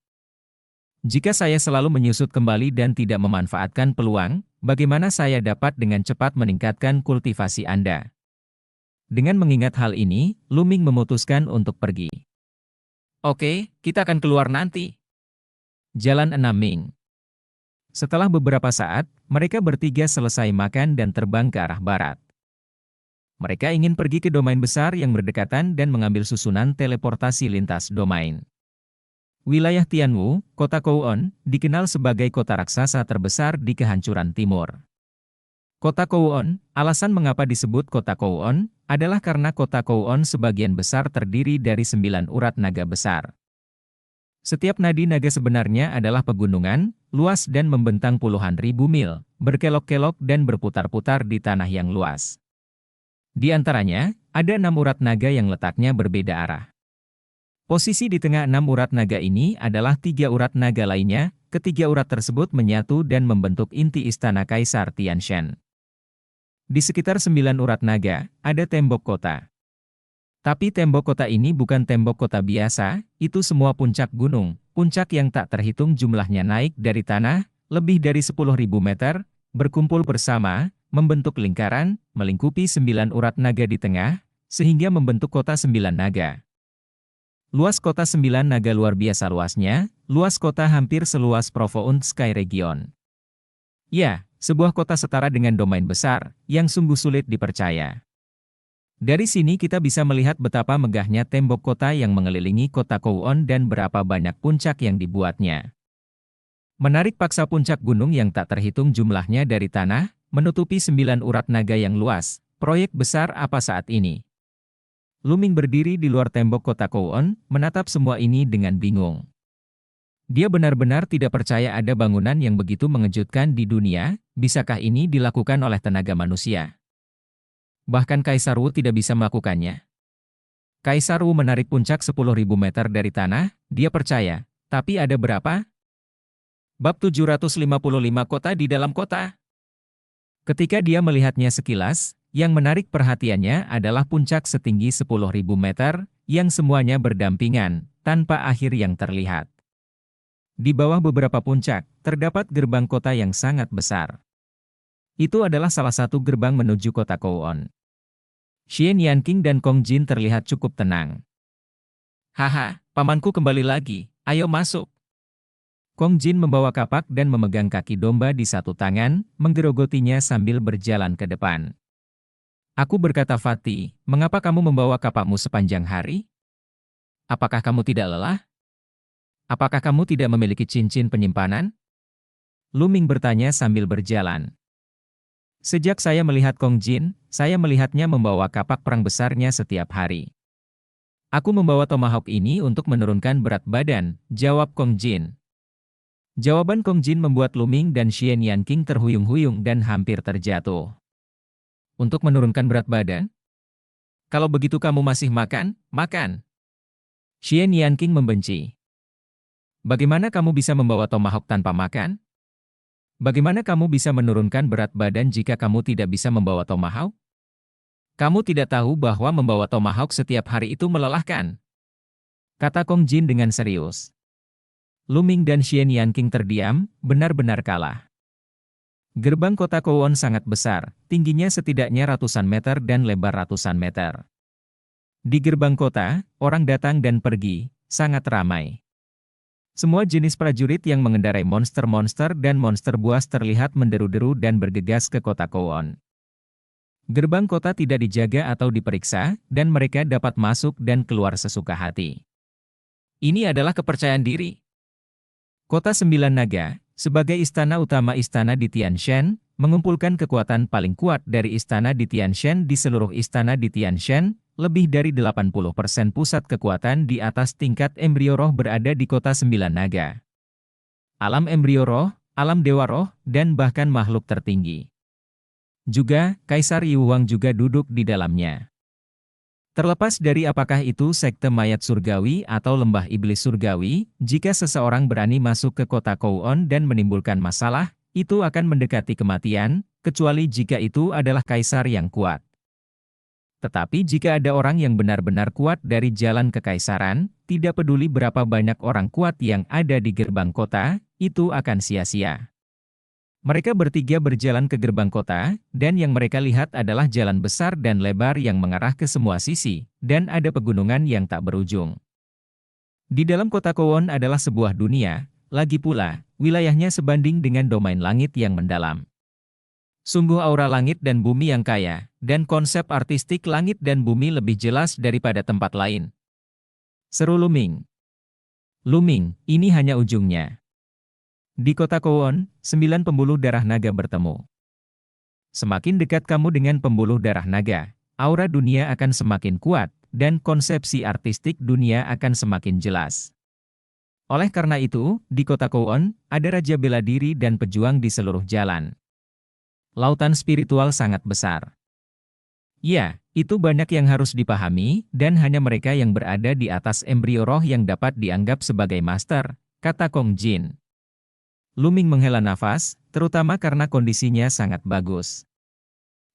Jika saya selalu menyusut kembali dan tidak memanfaatkan peluang, bagaimana saya dapat dengan cepat meningkatkan kultivasi Anda? Dengan mengingat hal ini, Lu Ming memutuskan untuk pergi. Oke, kita akan keluar nanti. Jalan 6 Ming. Setelah beberapa saat, mereka bertiga selesai makan dan terbang ke arah barat. Mereka ingin pergi ke domain besar yang berdekatan dan mengambil susunan teleportasi lintas domain. Wilayah Tianwu, kota Kowon, dikenal sebagai kota raksasa terbesar di kehancuran timur. Kota Kowon, alasan mengapa disebut kota Kowon, adalah karena kota Kowon sebagian besar terdiri dari 9 urat naga besar. Setiap nadi naga sebenarnya adalah pegunungan, luas dan membentang puluhan ribu mil, berkelok-kelok dan berputar-putar di tanah yang luas. Di antaranya, ada 6 urat naga yang letaknya berbeda arah. Posisi di tengah 6 urat naga ini adalah 3 urat naga lainnya, ketiga urat tersebut menyatu dan membentuk inti istana Kaisar Tianshan. Di sekitar 9 urat naga, ada tembok kota. Tapi tembok kota ini bukan tembok kota biasa, itu semua puncak gunung, puncak yang tak terhitung jumlahnya naik dari tanah, lebih dari 10.000 meter, berkumpul bersama, membentuk lingkaran, melingkupi 9 urat naga di tengah, sehingga membentuk kota 9 naga. Luas kota 9 naga luar biasa luasnya, luas kota hampir seluas Profound Sky Region. Ya, sebuah kota setara dengan domain besar, yang sungguh sulit dipercaya. Dari sini kita bisa melihat betapa megahnya tembok kota yang mengelilingi kota Kowon dan berapa banyak puncak yang dibuatnya. Menarik paksa puncak gunung yang tak terhitung jumlahnya dari tanah, menutupi 9 urat naga yang luas, proyek besar apa saat ini? Lu Ming berdiri di luar tembok kota Kowon, menatap semua ini dengan bingung. Dia benar-benar tidak percaya ada bangunan yang begitu mengejutkan di dunia, bisakah ini dilakukan oleh tenaga manusia? Bahkan Kaisar Wu tidak bisa melakukannya. Kaisar Wu menarik puncak 10.000 meter dari tanah, dia percaya, tapi ada berapa? Bab 755 kota di dalam kota. Ketika dia melihatnya sekilas, yang menarik perhatiannya adalah puncak setinggi 10.000 meter, yang semuanya berdampingan, tanpa akhir yang terlihat. Di bawah beberapa puncak, terdapat gerbang kota yang sangat besar. Itu adalah salah satu gerbang menuju kota Kowon. Xian Yanqing dan Kong Jin terlihat cukup tenang. Haha, pamanku kembali lagi, ayo masuk. Kong Jin membawa kapak dan memegang kaki domba di satu tangan, menggerogotinya sambil berjalan ke depan. Aku berkata Fatih, mengapa kamu membawa kapakmu sepanjang hari? Apakah kamu tidak lelah? Apakah kamu tidak memiliki cincin penyimpanan? Lu Ming bertanya sambil berjalan. Sejak saya melihat Kong Jin, saya melihatnya membawa kapak perang besarnya setiap hari. Aku membawa tomahawk ini untuk menurunkan berat badan, jawab Kong Jin. Jawaban Kong Jin membuat Lu Ming dan Xian Yanqing terhuyung-huyung dan hampir terjatuh. Untuk menurunkan berat badan? Kalau begitu kamu masih makan, makan. Xian Yanqing membenci. Bagaimana kamu bisa membawa tomahawk tanpa makan? Bagaimana kamu bisa menurunkan berat badan jika kamu tidak bisa membawa tomahawk? Kamu tidak tahu bahwa membawa tomahawk setiap hari itu melelahkan. Kata Kong Jin dengan serius. Lu Ming dan Xian Yanqing terdiam, benar-benar kalah. Gerbang kota Kowon sangat besar, tingginya setidaknya ratusan meter dan lebar ratusan meter. Di gerbang kota, orang datang dan pergi, sangat ramai. Semua jenis prajurit yang mengendarai monster-monster dan monster buas terlihat menderu-deru dan bergegas ke kota Kowon. Gerbang kota tidak dijaga atau diperiksa, dan mereka dapat masuk dan keluar sesuka hati. Ini adalah kepercayaan diri. Kota Sembilan Naga, sebagai istana utama istana di Tianshan, mengumpulkan kekuatan paling kuat dari istana di Tianshan di seluruh istana di Tianshan, lebih dari 80% pusat kekuatan di atas tingkat embrio roh berada di Kota Sembilan Naga. Alam embrio roh, alam dewa roh, dan bahkan makhluk tertinggi. Juga, Kaisar Yuhuang juga duduk di dalamnya. Terlepas dari apakah itu sekte mayat surgawi atau lembah iblis surgawi, jika seseorang berani masuk ke kota Kouon dan menimbulkan masalah, itu akan mendekati kematian, kecuali jika itu adalah kaisar yang kuat. Tetapi jika ada orang yang benar-benar kuat dari jalan kekaisaran, tidak peduli berapa banyak orang kuat yang ada di gerbang kota, itu akan sia-sia. Mereka bertiga berjalan ke gerbang kota, dan yang mereka lihat adalah jalan besar dan lebar yang mengarah ke semua sisi, dan ada pegunungan yang tak berujung. Di dalam kota Kouon adalah sebuah dunia, lagi pula, wilayahnya sebanding dengan domain langit yang mendalam. Sungguh aura langit dan bumi yang kaya, dan konsep artistik langit dan bumi lebih jelas daripada tempat lain. Seru Luming. Luming, ini hanya ujungnya. Di kota Kouon, 9 pembuluh darah naga bertemu. Semakin dekat kamu dengan pembuluh darah naga, aura dunia akan semakin kuat, dan konsepsi artistik dunia akan semakin jelas. Oleh karena itu, di kota Kouon, ada raja bela diri dan pejuang di seluruh jalan. Lautan spiritual sangat besar. Ya, itu banyak yang harus dipahami, dan hanya mereka yang berada di atas embrio roh yang dapat dianggap sebagai master, kata Kong Jin. Luming menghela nafas, terutama karena kondisinya sangat bagus.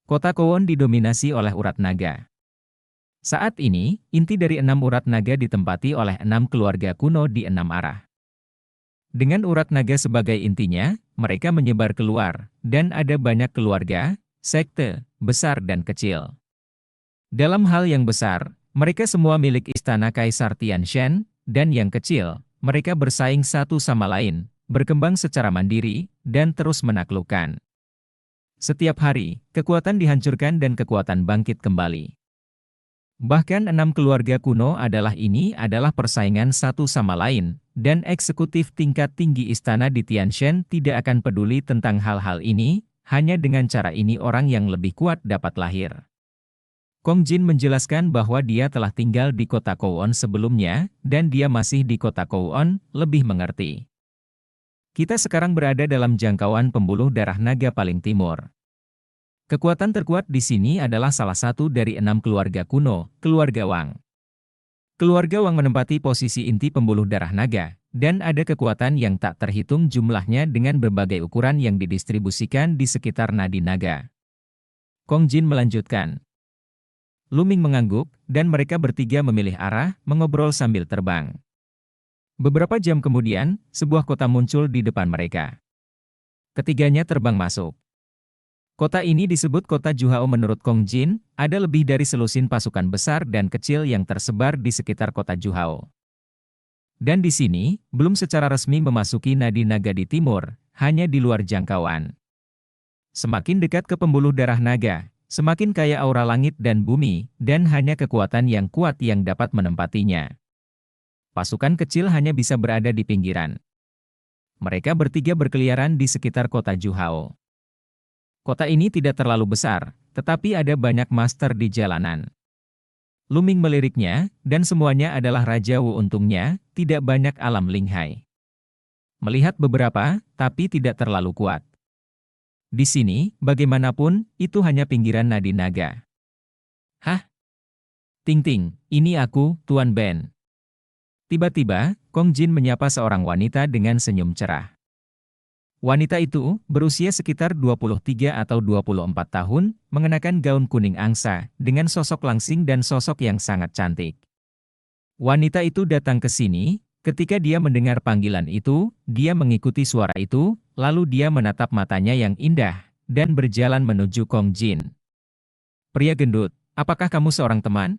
Kota Kouon didominasi oleh urat naga. Saat ini, inti dari 6 urat naga ditempati oleh 6 keluarga kuno di 6 arah. Dengan urat naga sebagai intinya, mereka menyebar keluar, dan ada banyak keluarga, sekte, besar dan kecil. Dalam hal yang besar, mereka semua milik istana Kaisar Tianshan, dan yang kecil, mereka bersaing satu sama lain, berkembang secara mandiri, dan terus menaklukkan. Setiap hari, kekuatan dihancurkan dan kekuatan bangkit kembali. Bahkan 6 keluarga kuno adalah persaingan satu sama lain, dan eksekutif tingkat tinggi istana di Tianshan tidak akan peduli tentang hal-hal ini, hanya dengan cara ini orang yang lebih kuat dapat lahir. Kong Jin menjelaskan bahwa dia telah tinggal di kota Kouon sebelumnya, dan dia masih di kota Kouon, lebih mengerti. Kita sekarang berada dalam jangkauan pembuluh darah naga paling timur. Kekuatan terkuat di sini adalah salah satu dari 6 keluarga kuno, keluarga Wang. Keluarga Wang menempati posisi inti pembuluh darah naga, dan ada kekuatan yang tak terhitung jumlahnya dengan berbagai ukuran yang didistribusikan di sekitar nadi naga. Kong Jin melanjutkan. Luming mengangguk, dan mereka bertiga memilih arah, mengobrol sambil terbang. Beberapa jam kemudian, sebuah kota muncul di depan mereka. Ketiganya terbang masuk. Kota ini disebut kota Juhao menurut Kong Jin, ada lebih dari selusin pasukan besar dan kecil yang tersebar di sekitar kota Juhao. Dan di sini, belum secara resmi memasuki nadi naga di timur, hanya di luar jangkauan. Semakin dekat ke pembuluh darah naga, semakin kaya aura langit dan bumi, dan hanya kekuatan yang kuat yang dapat menempatinya. Pasukan kecil hanya bisa berada di pinggiran. Mereka bertiga berkeliaran di sekitar kota Juhao. Kota ini tidak terlalu besar, tetapi ada banyak master di jalanan. Luming meliriknya, dan semuanya adalah Raja Wu untungnya, tidak banyak alam linghai. Melihat beberapa, tapi tidak terlalu kuat. Di sini, bagaimanapun, itu hanya pinggiran nadi naga. Hah? Ting Ting, ini aku, Tuan Ben. Tiba-tiba, Kong Jin menyapa seorang wanita dengan senyum cerah. Wanita itu, berusia sekitar 23 atau 24 tahun, mengenakan gaun kuning angsa, dengan sosok langsing dan sosok yang sangat cantik. Wanita itu datang ke sini, ketika dia mendengar panggilan itu, dia mengikuti suara itu, lalu dia menatap matanya yang indah, dan berjalan menuju Kong Jin. Pria gendut, apakah kamu seorang teman?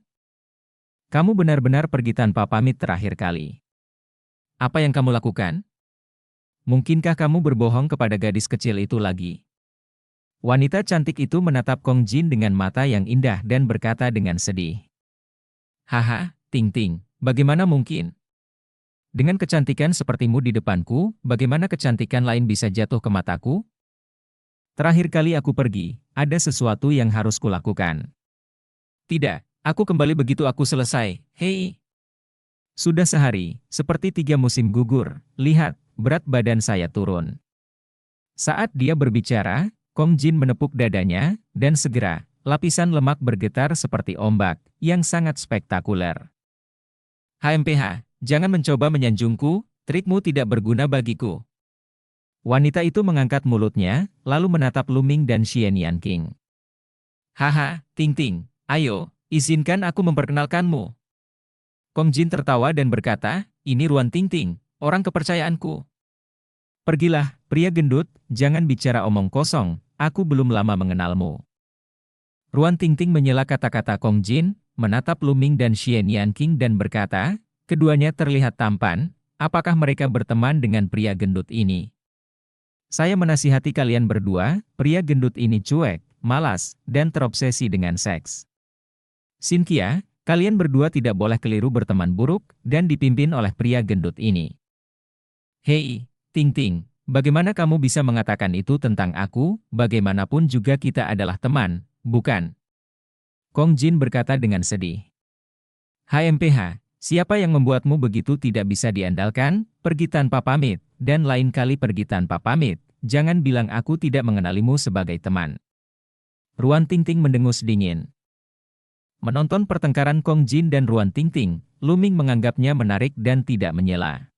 Kamu benar-benar pergi tanpa pamit terakhir kali. Apa yang kamu lakukan? Mungkinkah kamu berbohong kepada gadis kecil itu lagi? Wanita cantik itu menatap Kong Jin dengan mata yang indah dan berkata dengan sedih. Haha, Ting Ting, bagaimana mungkin? Dengan kecantikan sepertimu di depanku, bagaimana kecantikan lain bisa jatuh ke mataku? Terakhir kali aku pergi, ada sesuatu yang harus kulakukan. Tidak, aku kembali begitu aku selesai, hei. Sudah sehari, seperti 3 musim gugur, lihat, berat badan saya turun. Saat dia berbicara, Kong Jin menepuk dadanya, dan segera, lapisan lemak bergetar seperti ombak, yang sangat spektakuler. HMPH, jangan mencoba menyanjungku, trikmu tidak berguna bagiku. Wanita itu mengangkat mulutnya, lalu menatap Luming dan Xian Yanqing. Haha, Ting Ting, ayo, izinkan aku memperkenalkanmu. Kong Jin tertawa dan berkata, ini Ruan Ting Ting, orang kepercayaanku. Pergilah, pria gendut, jangan bicara omong kosong, aku belum lama mengenalmu. Ruan Ting Ting menyela kata-kata Kong Jin, menatap Luming dan Xian Yanqing dan berkata, keduanya terlihat tampan, apakah mereka berteman dengan pria gendut ini? Saya menasihati kalian berdua, pria gendut ini cuek, malas, dan terobsesi dengan seks. Cynthia, kalian berdua tidak boleh keliru berteman buruk, dan dipimpin oleh pria gendut ini. Hei, Ting Ting, bagaimana kamu bisa mengatakan itu tentang aku, bagaimanapun juga kita adalah teman, bukan? Kong Jin berkata dengan sedih. HMPH, siapa yang membuatmu begitu tidak bisa diandalkan, pergi tanpa pamit, dan lain kali pergi tanpa pamit, jangan bilang aku tidak mengenalimu sebagai teman. Ruan Ting Ting mendengus dingin. Menonton pertengkaran Kong Jin dan Ruan Ting Ting, Luming menganggapnya menarik dan tidak menyela.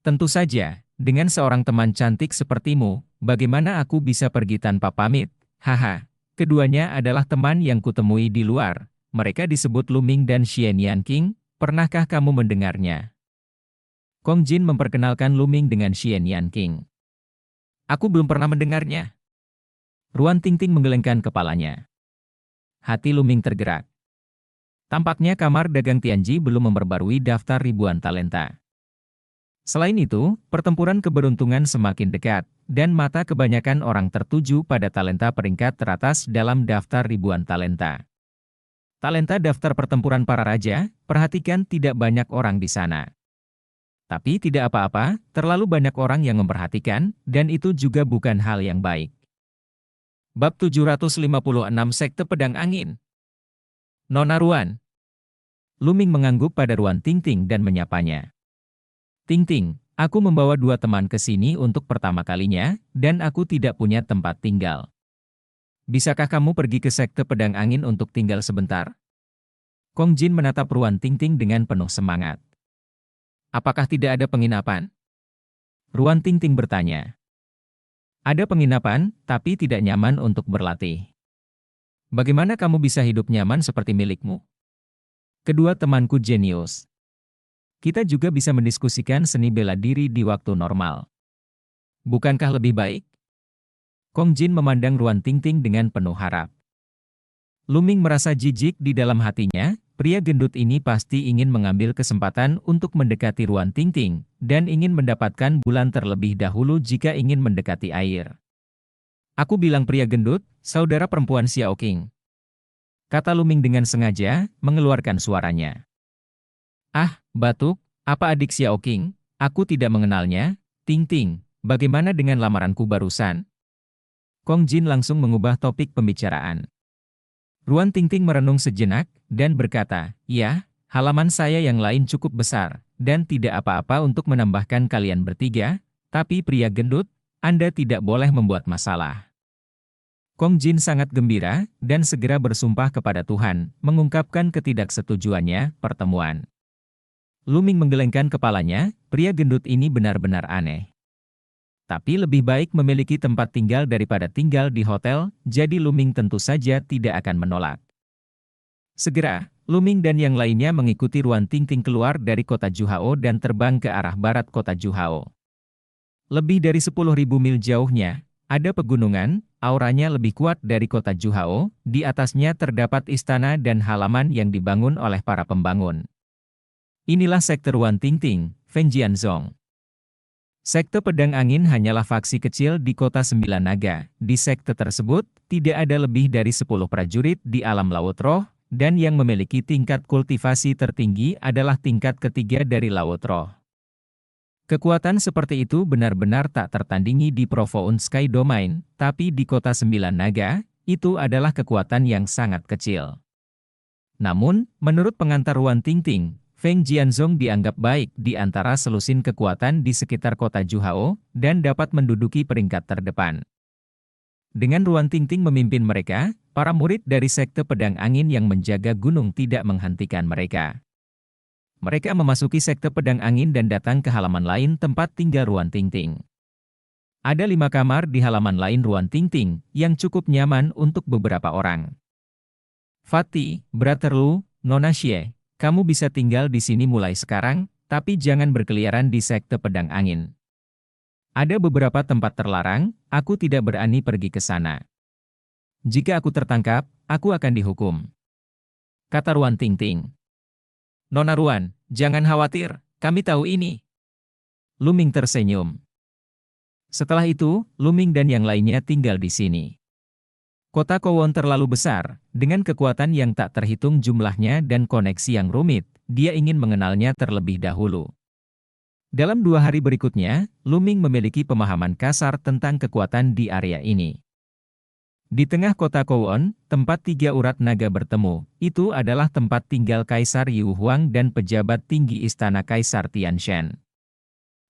Tentu saja, dengan seorang teman cantik sepertimu, bagaimana aku bisa pergi tanpa pamit? Haha, keduanya adalah teman yang kutemui di luar. Mereka disebut Luming dan Xian Yanqing, pernahkah kamu mendengarnya? Kong Jin memperkenalkan Luming dengan Xian Yanqing. Aku belum pernah mendengarnya. Ruan Ting Ting menggelengkan kepalanya. Hati Luming tergerak. Tampaknya kamar dagang Tianji belum memperbarui daftar ribuan talenta. Selain itu, pertempuran keberuntungan semakin dekat, dan mata kebanyakan orang tertuju pada talenta peringkat teratas dalam daftar ribuan talenta. Talenta daftar pertempuran para raja, perhatikan tidak banyak orang di sana. Tapi tidak apa-apa, terlalu banyak orang yang memperhatikan, dan itu juga bukan hal yang baik. Bab 756 Sekte Pedang Angin. Nona Ruan. Luming mengangguk pada Ruan Ting Ting dan menyapanya. Ting Ting, aku membawa 2 teman ke sini untuk pertama kalinya, dan aku tidak punya tempat tinggal. Bisakah kamu pergi ke Sekte Pedang Angin untuk tinggal sebentar? Kong Jin menatap Ruan Ting Ting dengan penuh semangat. Apakah tidak ada penginapan? Ruan Ting Ting bertanya. Ada penginapan, tapi tidak nyaman untuk berlatih. Bagaimana kamu bisa hidup nyaman seperti milikmu? Kedua temanku jenius. Kita juga bisa mendiskusikan seni bela diri di waktu normal. Bukankah lebih baik? Kong Jin memandang Ruan Ting Ting dengan penuh harap. Luming merasa jijik di dalam hatinya, pria gendut ini pasti ingin mengambil kesempatan untuk mendekati Ruan Ting Ting, dan ingin mendapatkan bulan terlebih dahulu jika ingin mendekati air. Aku bilang pria gendut, saudara perempuan Xiao Qing. Kata Luming dengan sengaja, mengeluarkan suaranya. Ah, batuk, apa adik Xiao Qing? Aku tidak mengenalnya. Ting Ting, bagaimana dengan lamaranku barusan? Kong Jin langsung mengubah topik pembicaraan. Ruan Ting Ting merenung sejenak, dan berkata, ya, halaman saya yang lain cukup besar, dan tidak apa-apa untuk menambahkan kalian bertiga, tapi pria gendut, Anda tidak boleh membuat masalah. Kong Jin sangat gembira, dan segera bersumpah kepada Tuhan, mengungkapkan ketidaksetujuannya, pertemuan. Luming menggelengkan kepalanya, pria gendut ini benar-benar aneh. Tapi lebih baik memiliki tempat tinggal daripada tinggal di hotel, jadi Luming tentu saja tidak akan menolak. Segera, Luming dan yang lainnya mengikuti Ruan Ting Ting keluar dari kota Juhao dan terbang ke arah barat kota Juhao. Lebih dari 10.000 mil jauhnya, ada pegunungan, auranya lebih kuat dari kota Juhao, di atasnya terdapat istana dan halaman yang dibangun oleh para pembangun. Inilah sekte Ruan Ting Ting, Feng Jianzong. Sekte Pedang Angin hanyalah faksi kecil di Kota Sembilan Naga. Di sekte tersebut, tidak ada lebih dari 10 prajurit di alam laut roh, dan yang memiliki tingkat kultivasi tertinggi adalah tingkat ketiga dari laut roh. Kekuatan seperti itu benar-benar tak tertandingi di Profound Sky Domain, tapi di Kota Sembilan Naga, itu adalah kekuatan yang sangat kecil. Namun, menurut pengantar Ruan Tingting, Feng Jianzong dianggap baik di antara selusin kekuatan di sekitar kota Juhao, dan dapat menduduki peringkat terdepan. Dengan Ruan Tingting memimpin mereka, para murid dari Sekte Pedang Angin yang menjaga gunung tidak menghentikan mereka. Mereka memasuki Sekte Pedang Angin dan datang ke halaman lain tempat tinggal Ruan Tingting. Ada 5 kamar di halaman lain Ruan Tingting, yang cukup nyaman untuk beberapa orang. Fatih, Brother Lu, Nona Xie, kamu bisa tinggal di sini mulai sekarang, tapi jangan berkeliaran di Sekte Pedang Angin. Ada beberapa tempat terlarang, aku tidak berani pergi ke sana. Jika aku tertangkap, aku akan dihukum, kata Ruan Tingting. Nona Ruan, jangan khawatir, kami tahu ini. Lu Ming tersenyum. Setelah itu, Lu Ming dan yang lainnya tinggal di sini. Kota Kowon terlalu besar, dengan kekuatan yang tak terhitung jumlahnya dan koneksi yang rumit, dia ingin mengenalnya terlebih dahulu. Dalam 2 hari berikutnya, Lu Ming memiliki pemahaman kasar tentang kekuatan di area ini. Di tengah kota Kowon, tempat 3 urat naga bertemu, itu adalah tempat tinggal Kaisar Yu Huang dan pejabat tinggi istana Kaisar Tianshan.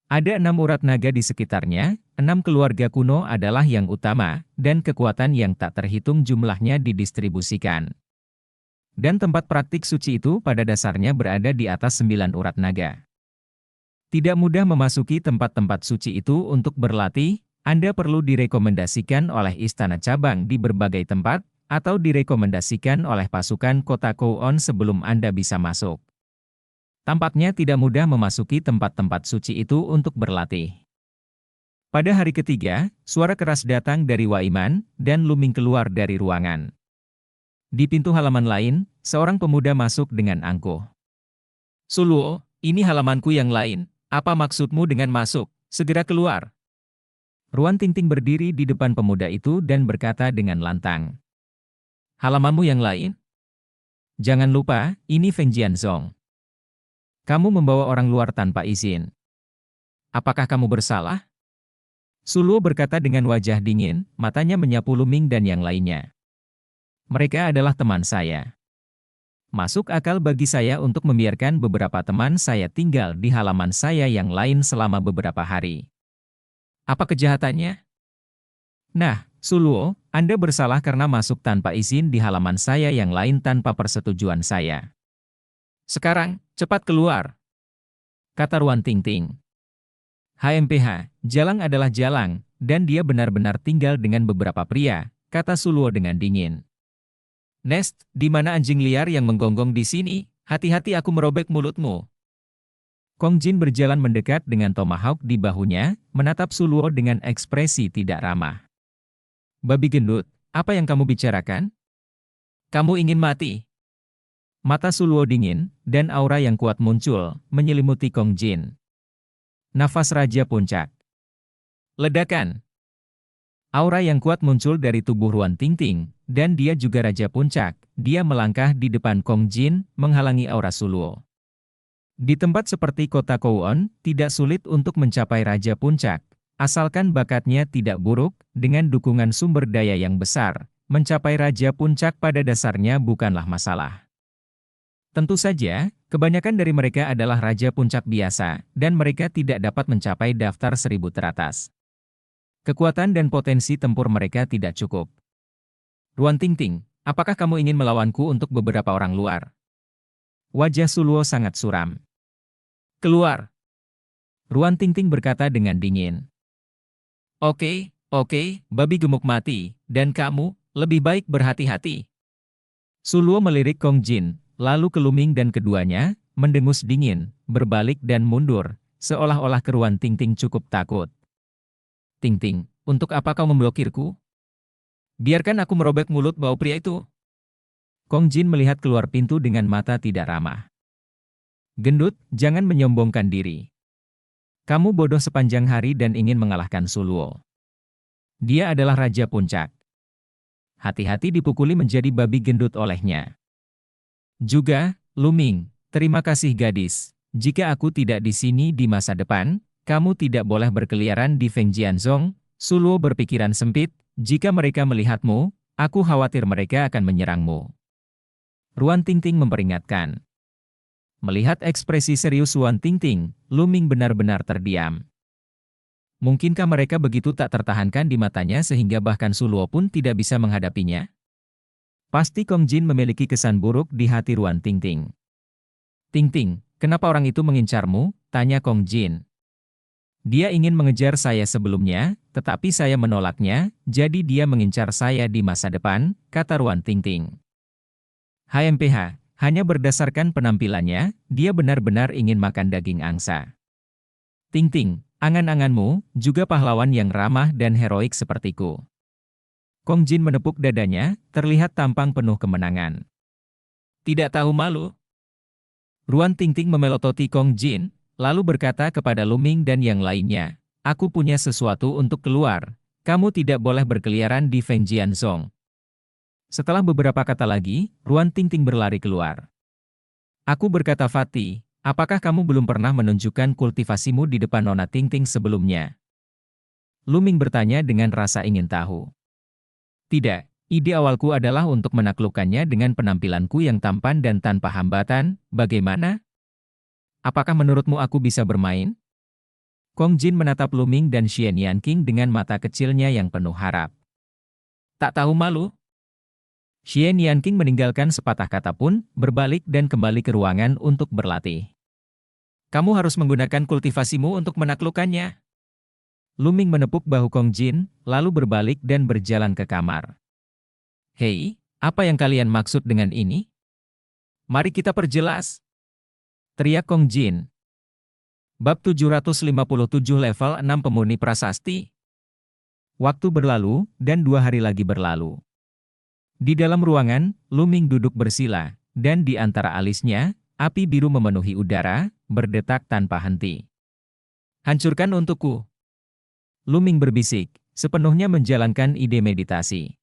Ada 6 urat naga di sekitarnya, 6 keluarga kuno adalah yang utama, dan kekuatan yang tak terhitung jumlahnya didistribusikan. Dan tempat praktik suci itu pada dasarnya berada di atas 9 urat naga. Tidak mudah memasuki tempat-tempat suci itu untuk berlatih. Anda perlu direkomendasikan oleh istana cabang di berbagai tempat, atau direkomendasikan oleh pasukan kota Kowon sebelum Anda bisa masuk. Tampaknya tidak mudah memasuki tempat-tempat suci itu untuk berlatih. Pada hari ketiga, suara keras datang dari Waiman, dan Lu Ming keluar dari ruangan. Di pintu halaman lain, seorang pemuda masuk dengan angkuh. Suluo, ini halamanku yang lain, apa maksudmu dengan masuk? Segera keluar. Ruan Tingting berdiri di depan pemuda itu dan berkata dengan lantang. Halamanmu yang lain? Jangan lupa, ini Feng Jianzong. Kamu membawa orang luar tanpa izin. Apakah kamu bersalah? Suluo berkata dengan wajah dingin, matanya menyapu Lu Ming dan yang lainnya. Mereka adalah teman saya. Masuk akal bagi saya untuk membiarkan beberapa teman saya tinggal di halaman saya yang lain selama beberapa hari. Apa kejahatannya? Nah, Suluo, Anda bersalah karena masuk tanpa izin di halaman saya yang lain tanpa persetujuan saya. Sekarang, cepat keluar, kata Ruan Tingting. HMPH, Jalang adalah Jalang, dan dia benar-benar tinggal dengan beberapa pria, kata Suluo dengan dingin. Nest, di mana anjing liar yang menggonggong di sini? Hati-hati aku merobek mulutmu. Kong Jin berjalan mendekat dengan tomahawk di bahunya, menatap Suluo dengan ekspresi tidak ramah. Babi gendut, apa yang kamu bicarakan? Kamu ingin mati? Mata Suluo dingin, dan aura yang kuat muncul, menyelimuti Kong Jin. Nafas Raja Puncak. Ledakan. Aura yang kuat muncul dari tubuh Ruan Tingting, dan dia juga Raja Puncak. Dia melangkah di depan Kong Jin, menghalangi aura Suluo. Di tempat seperti kota Kowon, tidak sulit untuk mencapai Raja Puncak. Asalkan bakatnya tidak buruk, dengan dukungan sumber daya yang besar, mencapai Raja Puncak pada dasarnya bukanlah masalah. Tentu saja, kebanyakan dari mereka adalah Raja Puncak biasa, dan mereka tidak dapat mencapai daftar 1000 teratas. Kekuatan dan potensi tempur mereka tidak cukup. Ruan Tingting, apakah kamu ingin melawanku untuk beberapa orang luar? Wajah Suluo sangat suram. Keluar. Ruan Tingting berkata dengan dingin. Oke, babi gemuk mati, dan kamu, lebih baik berhati-hati. Suluo melirik Kong Jin, lalu ke Lu Ming dan keduanya, mendengus dingin, berbalik dan mundur, seolah-olah ke Ruan Tingting cukup takut. Tingting, untuk apa kau memblokirku? Biarkan aku merobek mulut bau pria itu. Kong Jin melihat keluar pintu dengan mata tidak ramah. Gendut, jangan menyombongkan diri. Kamu bodoh sepanjang hari dan ingin mengalahkan Suluo. Dia adalah Raja Puncak. Hati-hati dipukuli menjadi babi gendut olehnya. Juga, Luming, terima kasih gadis. Jika aku tidak di sini di masa depan, kamu tidak boleh berkeliaran di Fengjianzong. Suluo berpikiran sempit, jika mereka melihatmu, aku khawatir mereka akan menyerangmu. Ruan Tingting memperingatkan. Melihat ekspresi serius Ruan Tingting, Luming benar-benar terdiam. Mungkinkah mereka begitu tak tertahankan di matanya sehingga bahkan Suluo pun tidak bisa menghadapinya? Pasti Kong Jin memiliki kesan buruk di hati Ruan Tingting. Tingting, kenapa orang itu mengincarmu? Tanya Kong Jin. Dia ingin mengejar saya sebelumnya, tetapi saya menolaknya, jadi dia mengincar saya di masa depan, kata Ruan Tingting. HMPH, hanya berdasarkan penampilannya, dia benar-benar ingin makan daging angsa. Tingting, angan-anganmu, juga pahlawan yang ramah dan heroik sepertiku. Kong Jin menepuk dadanya, terlihat tampang penuh kemenangan. Tidak tahu malu. Ruan Tingting memelototi Kong Jin, lalu berkata kepada Luming dan yang lainnya, aku punya sesuatu untuk keluar, kamu tidak boleh berkeliaran di Fengjianzong. Setelah beberapa kata lagi, Ruan Tingting berlari keluar. Aku berkata Fatih, apakah kamu belum pernah menunjukkan kultivasimu di depan Nona Tingting sebelumnya? Luming bertanya dengan rasa ingin tahu. Tidak, ide awalku adalah untuk menaklukkannya dengan penampilanku yang tampan dan tanpa hambatan, bagaimana? Apakah menurutmu aku bisa bermain? Kong Jin menatap Luming dan Xian Yanqing dengan mata kecilnya yang penuh harap. Tak tahu malu? Xian Yanqing meninggalkan sepatah kata pun, berbalik dan kembali ke ruangan untuk berlatih. Kamu harus menggunakan kultivasimu untuk menaklukkannya. Luming menepuk bahu Kong Jin, lalu berbalik dan berjalan ke kamar. Hei, apa yang kalian maksud dengan ini? Mari kita perjelas. Teriak Kong Jin. Bab 757 level 6 Pemurni Prasasti. Waktu berlalu, dan 2 hari lagi berlalu. Di dalam ruangan, Luming duduk bersila, dan di antara alisnya, api biru memenuhi udara, berdetak tanpa henti. Hancurkan untukku. Luming berbisik, sepenuhnya menjalankan ide meditasi.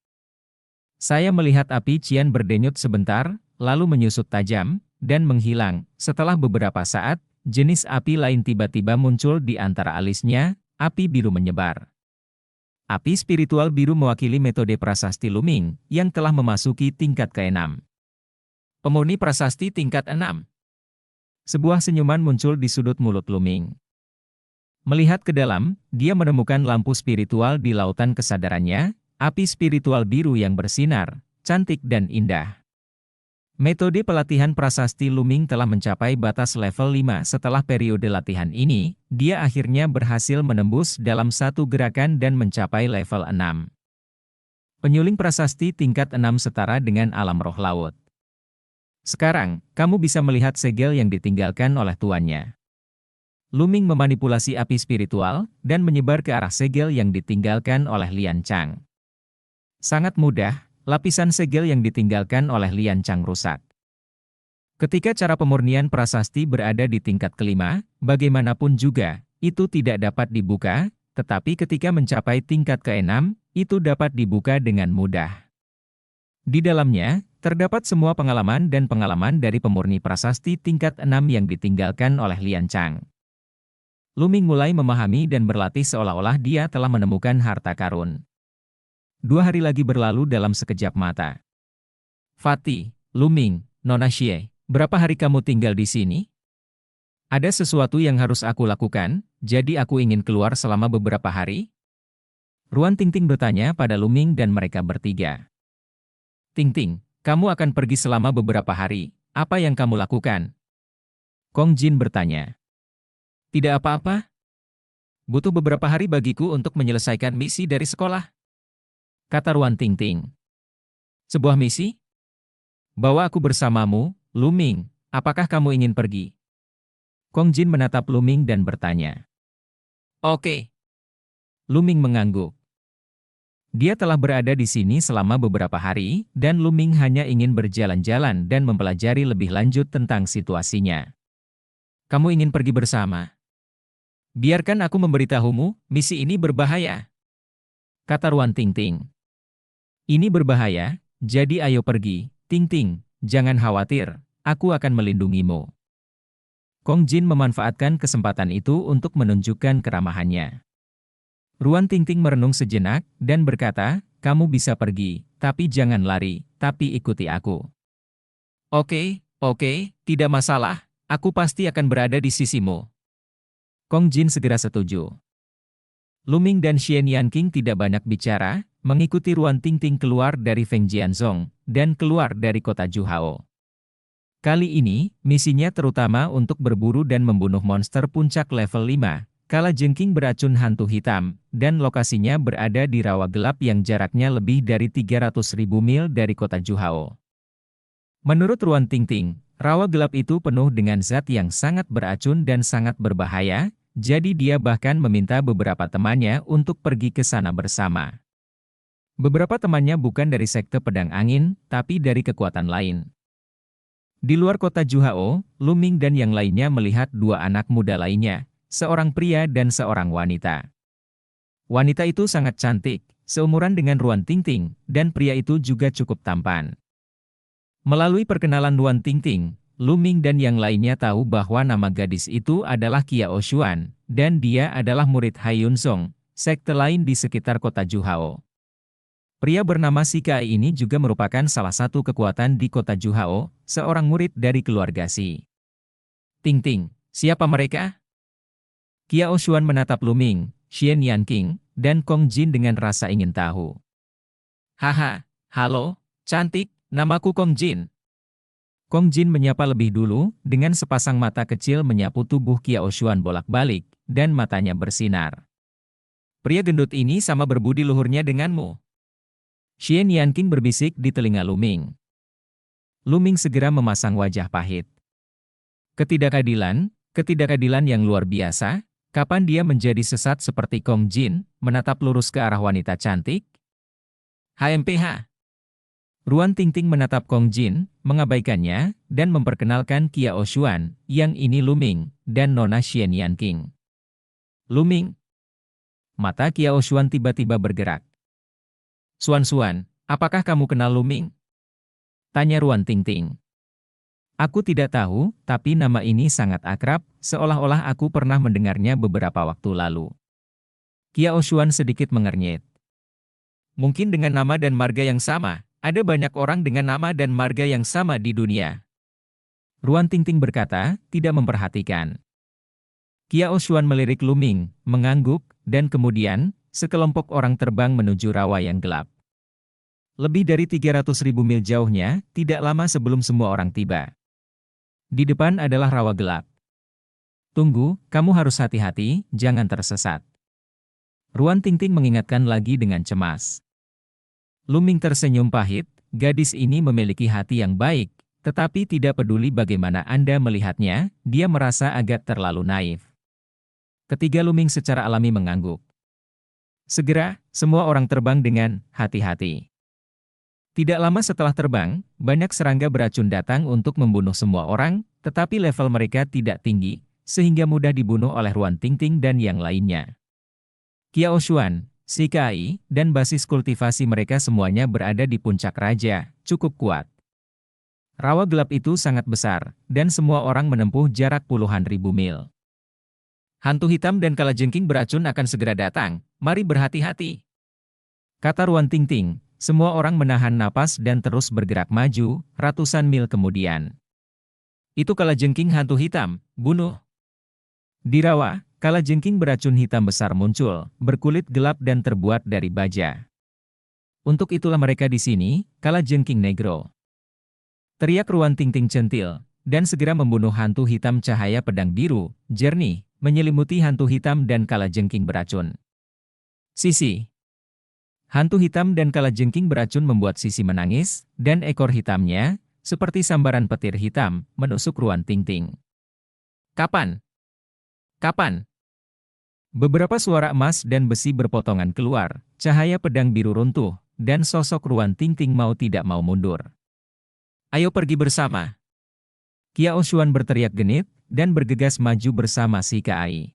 Saya melihat api cian berdenyut sebentar, lalu menyusut tajam, dan menghilang. Setelah beberapa saat, jenis api lain tiba-tiba muncul di antara alisnya, api biru menyebar. Api spiritual biru mewakili metode prasasti Luming, yang telah memasuki tingkat ke-6. Pemurni prasasti tingkat 6. Sebuah senyuman muncul di sudut mulut Luming. Melihat ke dalam, dia menemukan lampu spiritual di lautan kesadarannya, api spiritual biru yang bersinar, cantik dan indah. Metode pelatihan prasasti Luming telah mencapai batas level 5. Setelah periode latihan ini, dia akhirnya berhasil menembus dalam satu gerakan dan mencapai level 6. Penyuling prasasti tingkat 6 setara dengan alam roh laut. Sekarang, kamu bisa melihat segel yang ditinggalkan oleh tuannya. Luming memanipulasi api spiritual, dan menyebar ke arah segel yang ditinggalkan oleh Lian Chang. Sangat mudah. Lapisan segel yang ditinggalkan oleh Lian Chang rusak. Ketika cara pemurnian prasasti berada di tingkat ke-5, bagaimanapun juga, itu tidak dapat dibuka, tetapi ketika mencapai tingkat ke-6, itu dapat dibuka dengan mudah. Di dalamnya, terdapat semua pengalaman dan pengalaman dari pemurni prasasti tingkat 6 yang ditinggalkan oleh Lian Chang. Luming mulai memahami dan berlatih seolah-olah dia telah menemukan harta karun. 2 hari lagi berlalu dalam sekejap mata. Fatih, Luming, Nona Xie, berapa hari kamu tinggal di sini? Ada sesuatu yang harus aku lakukan, jadi aku ingin keluar selama beberapa hari? Ruan Tingting bertanya pada Luming dan mereka bertiga. Tingting, kamu akan pergi selama beberapa hari, apa yang kamu lakukan? Kong Jin bertanya. Tidak apa-apa. Butuh beberapa hari bagiku untuk menyelesaikan misi dari sekolah. Kata Ruan Tingting. Sebuah misi? Bawa aku bersamamu, Luming, apakah kamu ingin pergi? Kong Jin menatap Luming dan bertanya. Oke. Luming mengangguk. Dia telah berada di sini selama beberapa hari, dan Luming hanya ingin berjalan-jalan dan mempelajari lebih lanjut tentang situasinya. Kamu ingin pergi bersama? Biarkan aku memberitahumu, misi ini berbahaya, kata Ruan Tingting. Ini berbahaya, jadi ayo pergi, Tingting, jangan khawatir, aku akan melindungimu. Kong Jin memanfaatkan kesempatan itu untuk menunjukkan keramahannya. Ruan Tingting merenung sejenak, dan berkata, kamu bisa pergi, tapi jangan lari, tapi ikuti aku. Oke, tidak masalah, aku pasti akan berada di sisimu. Kong Jin segera setuju. Luming dan Xian Yanqing tidak banyak bicara, mengikuti Ruan Tingting keluar dari Feng Jianzhong, dan keluar dari kota Juhao. Kali ini, misinya terutama untuk berburu dan membunuh monster puncak level 5, kalajengking beracun hantu hitam, dan lokasinya berada di rawa gelap yang jaraknya lebih dari 300.000 mil dari kota Juhao. Menurut Ruan Tingting, rawa gelap itu penuh dengan zat yang sangat beracun dan sangat berbahaya, jadi dia bahkan meminta beberapa temannya untuk pergi ke sana bersama. Beberapa temannya bukan dari sekte pedang angin, tapi dari kekuatan lain. Di luar kota Juhao, Luming dan yang lainnya melihat dua anak muda lainnya, seorang pria dan seorang wanita. Wanita itu sangat cantik, seumuran dengan Ruan Tingting, dan pria itu juga cukup tampan. Melalui perkenalan Ruan Tingting, Luming dan yang lainnya tahu bahwa nama gadis itu adalah Qiao Xuan, dan dia adalah murid Hai Yunzong, sekte lain di sekitar kota Juhao. Pria bernama Si Kai ini juga merupakan salah satu kekuatan di kota Juhao, seorang murid dari keluarga Si. Tingting, siapa mereka? Qiao Xuan menatap Luming, Xian Yanqing, dan Kong Jin dengan rasa ingin tahu. Haha, halo, cantik, namaku Kong Jin. Kong Jin menyapa lebih dulu, dengan sepasang mata kecil menyapu tubuh Qiao Xuan bolak-balik, dan matanya bersinar. Pria gendut ini sama berbudi luhurnya denganmu. Xian Yanqing berbisik di telinga Luming. Luming segera memasang wajah pahit. Ketidakadilan yang luar biasa, kapan dia menjadi sesat seperti Kong Jin, menatap lurus ke arah wanita cantik? HMPH. Ruan Tingting menatap Kong Jin, mengabaikannya, dan memperkenalkan Qiao Xuan, yang ini Luming, dan Nona Xian Yanqing. Luming. Mata Qiao Xuan tiba-tiba bergerak. Xuan, apakah kamu kenal Luming? Tanya Ruan Tingting. Aku tidak tahu, tapi nama ini sangat akrab, seolah-olah aku pernah mendengarnya beberapa waktu lalu. Qiao Xuan sedikit mengernyit. Mungkin dengan nama dan marga yang sama, ada banyak orang dengan nama dan marga yang sama di dunia. Ruan Tingting berkata, tidak memperhatikan. Qiao Xuan melirik Luming, mengangguk, dan kemudian, sekelompok orang terbang menuju rawa yang gelap. Lebih dari 300.000 mil jauhnya, tidak lama sebelum semua orang tiba. Di depan adalah rawa gelap. Tunggu, kamu harus hati-hati, jangan tersesat. Ruan Tingting mengingatkan lagi dengan cemas. Luming tersenyum pahit, gadis ini memiliki hati yang baik, tetapi tidak peduli bagaimana Anda melihatnya, dia merasa agak terlalu naif. Ketiga Luming secara alami mengangguk. Segera, semua orang terbang dengan hati-hati. Tidak lama setelah terbang, banyak serangga beracun datang untuk membunuh semua orang, tetapi level mereka tidak tinggi, sehingga mudah dibunuh oleh Ruan Tingting dan yang lainnya. Qiao Xuan, Si Kai, dan basis kultivasi mereka semuanya berada di puncak raja, cukup kuat. Rawa gelap itu sangat besar, dan semua orang menempuh jarak puluhan ribu mil. Hantu hitam dan kalajengking beracun akan segera datang, mari berhati-hati. Kata Ruan Tingting. Semua orang menahan napas dan terus bergerak maju, ratusan mil kemudian. Itu kalajengking hantu hitam, bunuh. Di rawa, kalajengking beracun hitam besar muncul, berkulit gelap dan terbuat dari baja. Untuk itulah mereka di sini, kalajengking negro. Teriak Ruan Tingting centil, dan segera membunuh hantu hitam cahaya pedang biru, jernih, menyelimuti hantu hitam dan kalajengking beracun. Sisi. Hantu hitam dan kalajengking beracun membuat Sisi menangis, dan ekor hitamnya, seperti sambaran petir hitam, menusuk Ruan Tingting. Kapan? Kapan? Beberapa suara emas dan besi berpotongan keluar, cahaya pedang biru runtuh, dan sosok Ruan Tingting mau tidak mau mundur. Ayo pergi bersama. Qiao Xuan berteriak genit, dan bergegas maju bersama Si Kai.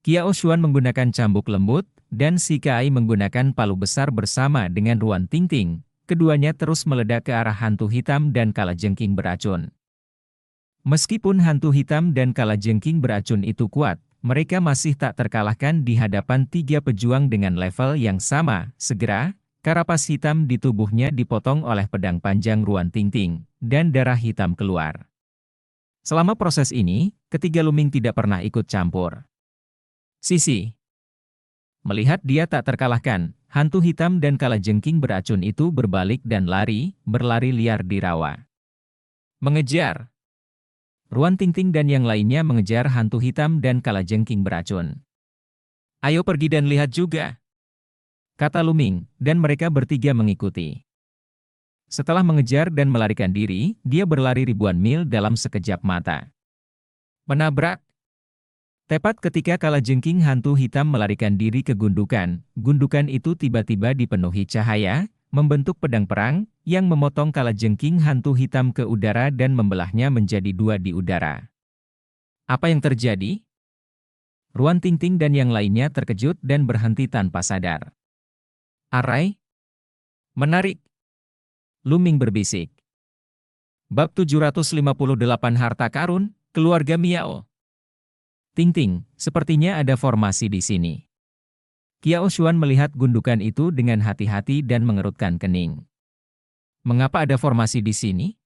Kiao Xuan menggunakan cambuk lembut, dan si Kai menggunakan palu besar bersama dengan Ruan Tingting. Keduanya terus meledak ke arah hantu hitam dan kalajengking beracun. Meskipun hantu hitam dan kalajengking beracun itu kuat, mereka masih tak terkalahkan di hadapan tiga pejuang dengan level yang sama. Segera, karapas hitam di tubuhnya dipotong oleh pedang panjang Ruan Tingting, dan darah hitam keluar. Selama proses ini, ketiga Luming tidak pernah ikut campur. Sisi. Melihat dia tak terkalahkan, hantu hitam dan kalajengking beracun itu berbalik dan berlari liar di rawa. Mengejar. Ruan Tingting dan yang lainnya mengejar hantu hitam dan kalajengking beracun. Ayo pergi dan lihat juga, kata Luming, dan mereka bertiga mengikuti. Setelah mengejar dan melarikan diri, dia berlari ribuan mil dalam sekejap mata. Menabrak. Tepat ketika kalajengking hantu hitam melarikan diri ke gundukan, gundukan itu tiba-tiba dipenuhi cahaya, membentuk pedang perang, yang memotong kalajengking hantu hitam ke udara dan membelahnya menjadi dua di udara. Apa yang terjadi? Ruan Tingting dan yang lainnya terkejut dan berhenti tanpa sadar. Arai? Menarik. Luming berbisik. Bab 758 Harta Karun, Keluarga Miao. Tingting, sepertinya ada formasi di sini. Kiao Xuan melihat gundukan itu dengan hati-hati dan mengerutkan kening. Mengapa ada formasi di sini?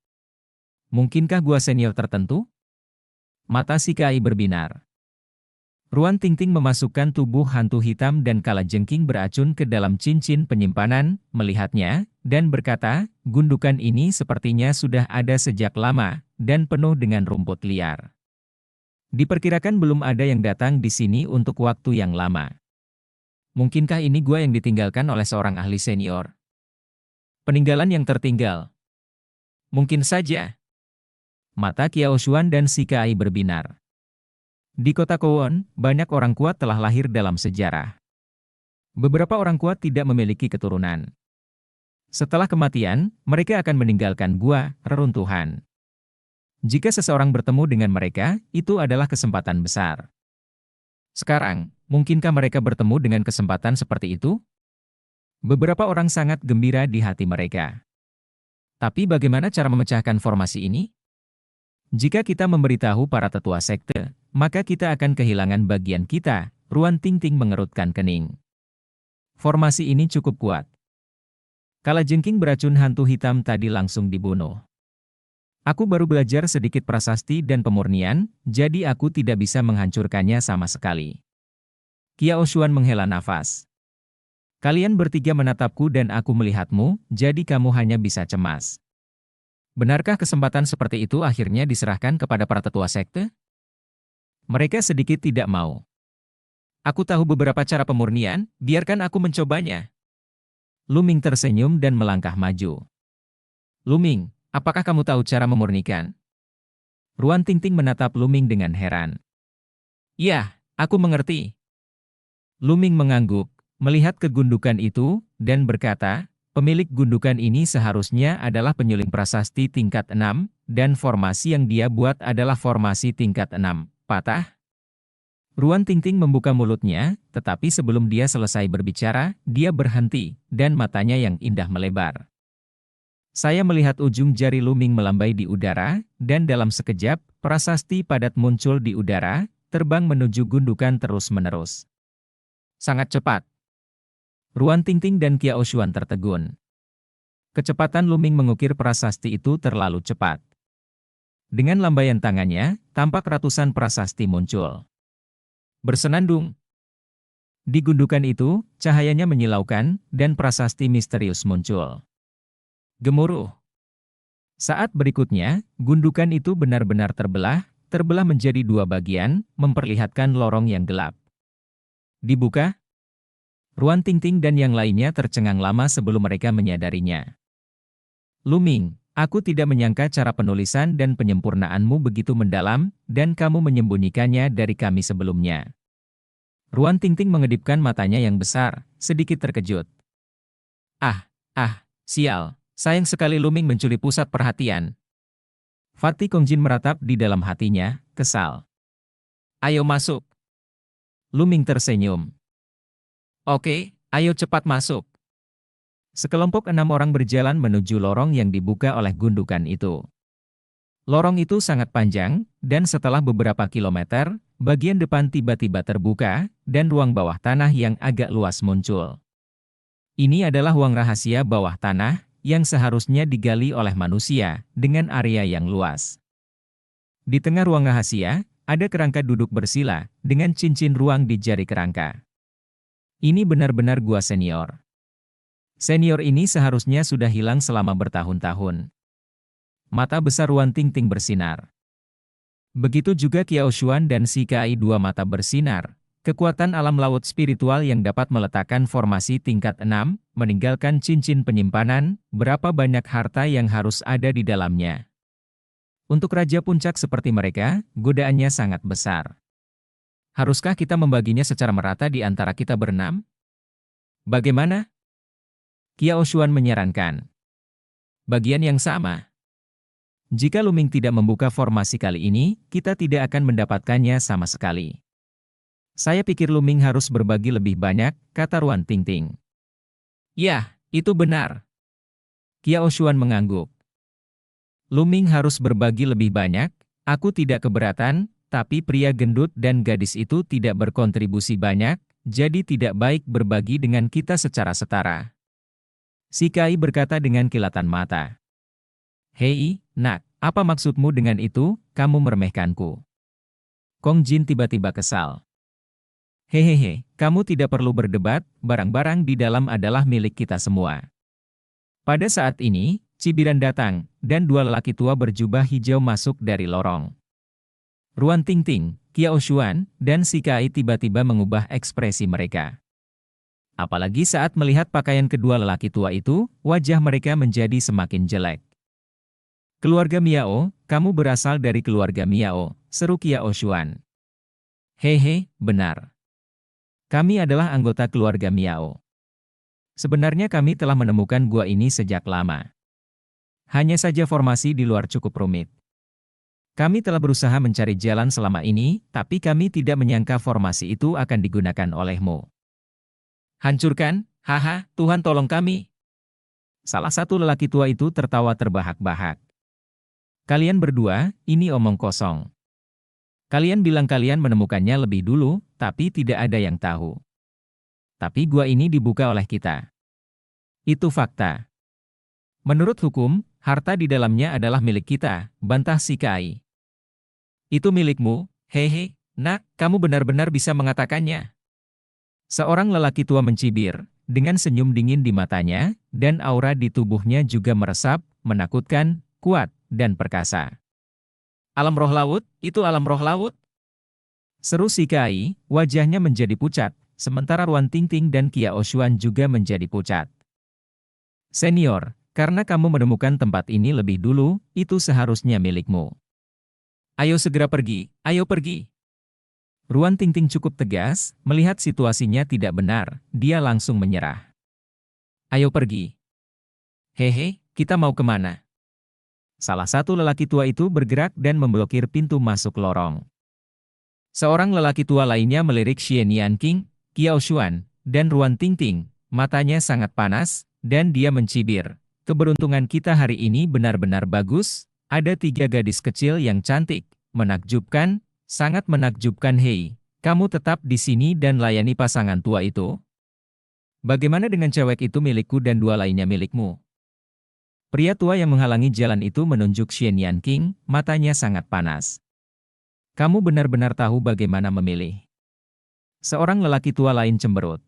Mungkinkah gua senior tertentu? Mata si Kai berbinar. Ruan Tingting memasukkan tubuh hantu hitam dan kalajengking beracun ke dalam cincin penyimpanan, melihatnya, dan berkata, gundukan ini sepertinya sudah ada sejak lama, dan penuh dengan rumput liar. Diperkirakan belum ada yang datang di sini untuk waktu yang lama. Mungkinkah ini gua yang ditinggalkan oleh seorang ahli senior? Peninggalan yang tertinggal. Mungkin saja. Mata Kiao Xuan dan si Kai berbinar. Di kota Kowon, banyak orang kuat telah lahir dalam sejarah. Beberapa orang kuat tidak memiliki keturunan. Setelah kematian, mereka akan meninggalkan gua, reruntuhan. Jika seseorang bertemu dengan mereka, itu adalah kesempatan besar. Sekarang, mungkinkah mereka bertemu dengan kesempatan seperti itu? Beberapa orang sangat gembira di hati mereka. Tapi bagaimana cara memecahkan formasi ini? Jika kita memberitahu para tetua sekte, maka kita akan kehilangan bagian kita, Ruan Tingting mengerutkan kening. Formasi ini cukup kuat. Kalajengking beracun hantu hitam tadi langsung dibunuh. Aku baru belajar sedikit prasasti dan pemurnian, jadi aku tidak bisa menghancurkannya sama sekali. Kiao Xuan menghela nafas. Kalian bertiga menatapku dan aku melihatmu, jadi kamu hanya bisa cemas. Benarkah kesempatan seperti itu akhirnya diserahkan kepada para tetua sekte? Mereka sedikit tidak mau. Aku tahu beberapa cara pemurnian, biarkan aku mencobanya. Luming tersenyum dan melangkah maju. Luming, apakah kamu tahu cara memurnikan? Ruan Tingting menatap Luming dengan heran. Ya, aku mengerti. Luming mengangguk, melihat ke gundukan itu, dan berkata, pemilik gundukan ini seharusnya adalah penyuling prasasti tingkat 6, dan formasi yang dia buat adalah formasi tingkat 6, patah. Ruan Tingting membuka mulutnya, tetapi sebelum dia selesai berbicara, dia berhenti, dan matanya yang indah melebar. Saya melihat ujung jari Luming melambai di udara, dan dalam sekejap, prasasti padat muncul di udara, terbang menuju gundukan terus-menerus. Sangat cepat. Ruan Tingting dan Kiao Xuan tertegun. Kecepatan Luming mengukir prasasti itu terlalu cepat. Dengan lambaian tangannya, tampak ratusan prasasti muncul. Bersenandung. Di gundukan itu, cahayanya menyilaukan, dan prasasti misterius muncul. Gemuruh. Saat berikutnya, gundukan itu benar-benar terbelah menjadi dua bagian, memperlihatkan lorong yang gelap. Dibuka. Ruan Tingting dan yang lainnya tercengang lama sebelum mereka menyadarinya. Luming, aku tidak menyangka cara penulisan dan penyempurnaanmu begitu mendalam, dan kamu menyembunyikannya dari kami sebelumnya. Ruan Tingting mengedipkan matanya yang besar, sedikit terkejut. Sial, sayang sekali Luming mencuri pusat perhatian. Fatih Kongjin meratap di dalam hatinya, kesal. Ayo masuk. Luming tersenyum. Oke, ayo cepat masuk. Sekelompok 6 orang berjalan menuju lorong yang dibuka oleh gundukan itu. Lorong itu sangat panjang, dan setelah beberapa kilometer, bagian depan tiba-tiba terbuka, dan ruang bawah tanah yang agak luas muncul. Ini adalah ruang rahasia bawah tanah, yang seharusnya digali oleh manusia, dengan area yang luas. Di tengah ruang rahasia, ada kerangka duduk bersila, dengan cincin ruang di jari kerangka. Ini benar-benar gua senior. Senior ini seharusnya sudah hilang selama bertahun-tahun. Mata besar Ruan Tingting bersinar. Begitu juga Kiao Xuan dan Si Kai, 2 mata bersinar. Kekuatan alam laut spiritual yang dapat meletakkan formasi tingkat 6, meninggalkan cincin penyimpanan, berapa banyak harta yang harus ada di dalamnya. Untuk Raja Puncak seperti mereka, godaannya sangat besar. Haruskah kita membaginya secara merata di antara kita berenam? Bagaimana? Kiao Xuan menyarankan. Bagian yang sama. Jika Luming tidak membuka formasi kali ini, kita tidak akan mendapatkannya sama sekali. Saya pikir Luming harus berbagi lebih banyak, kata Ruan Tingting. Ya, itu benar. Kiao Xuan mengangguk. Luming harus berbagi lebih banyak, aku tidak keberatan, tapi pria gendut dan gadis itu tidak berkontribusi banyak, jadi tidak baik berbagi dengan kita secara setara. Si Kai berkata dengan kilatan mata. Hei, nak, apa maksudmu dengan itu, kamu meremehkanku? Kong Jin tiba-tiba kesal. Hehehe, kamu tidak perlu berdebat, barang-barang di dalam adalah milik kita semua. Pada saat ini, Cibiran datang, dan 2 lelaki tua berjubah hijau masuk dari lorong. Ruan Tingting, Kiao Xuan, dan Si Kai tiba-tiba mengubah ekspresi mereka. Apalagi saat melihat pakaian kedua lelaki tua itu, wajah mereka menjadi semakin jelek. Keluarga Miao, kamu berasal dari keluarga Miao, seru Kiao Xuan. Hehe, benar. Kami adalah anggota keluarga Miao. Sebenarnya kami telah menemukan gua ini sejak lama. Hanya saja formasi di luar cukup rumit. Kami telah berusaha mencari jalan selama ini, tapi kami tidak menyangka formasi itu akan digunakan olehmu. Hancurkan, haha, Tuhan tolong kami. Salah satu lelaki tua itu tertawa terbahak-bahak. Kalian berdua, ini omong kosong. Kalian bilang kalian menemukannya lebih dulu, tapi tidak ada yang tahu. Tapi gua ini dibuka oleh kita. Itu fakta. Menurut hukum, harta di dalamnya adalah milik kita, bantah Si Kai. Itu milikmu, hehe, nak, kamu benar-benar bisa mengatakannya. Seorang lelaki tua mencibir, dengan senyum dingin di matanya, dan aura di tubuhnya juga meresap, menakutkan, kuat, dan perkasa. Alam roh laut, itu alam roh laut. Seru Si Kai, wajahnya menjadi pucat, sementara Ruan Tingting dan Kiao Xuan juga menjadi pucat. Senior, karena kamu menemukan tempat ini lebih dulu, itu seharusnya milikmu. Ayo segera pergi, ayo pergi. Ruan Tingting cukup tegas, melihat situasinya tidak benar, dia langsung menyerah. Ayo pergi. Hehe, kita mau kemana? Salah satu lelaki tua itu bergerak dan memblokir pintu masuk lorong. Seorang lelaki tua lainnya melirik Xian Yanqing, Kiao Xuan, dan Ruan Tingting, matanya sangat panas, dan dia mencibir. Keberuntungan kita hari ini benar-benar bagus, ada 3 gadis kecil yang cantik, menakjubkan, sangat menakjubkan. Hei, kamu tetap di sini dan layani pasangan tua itu? Bagaimana dengan cewek itu milikku dan 2 lainnya milikmu? Pria tua yang menghalangi jalan itu menunjuk Xian Yanqing, matanya sangat panas. Kamu benar-benar tahu bagaimana memilih. Seorang lelaki tua lain cemberut.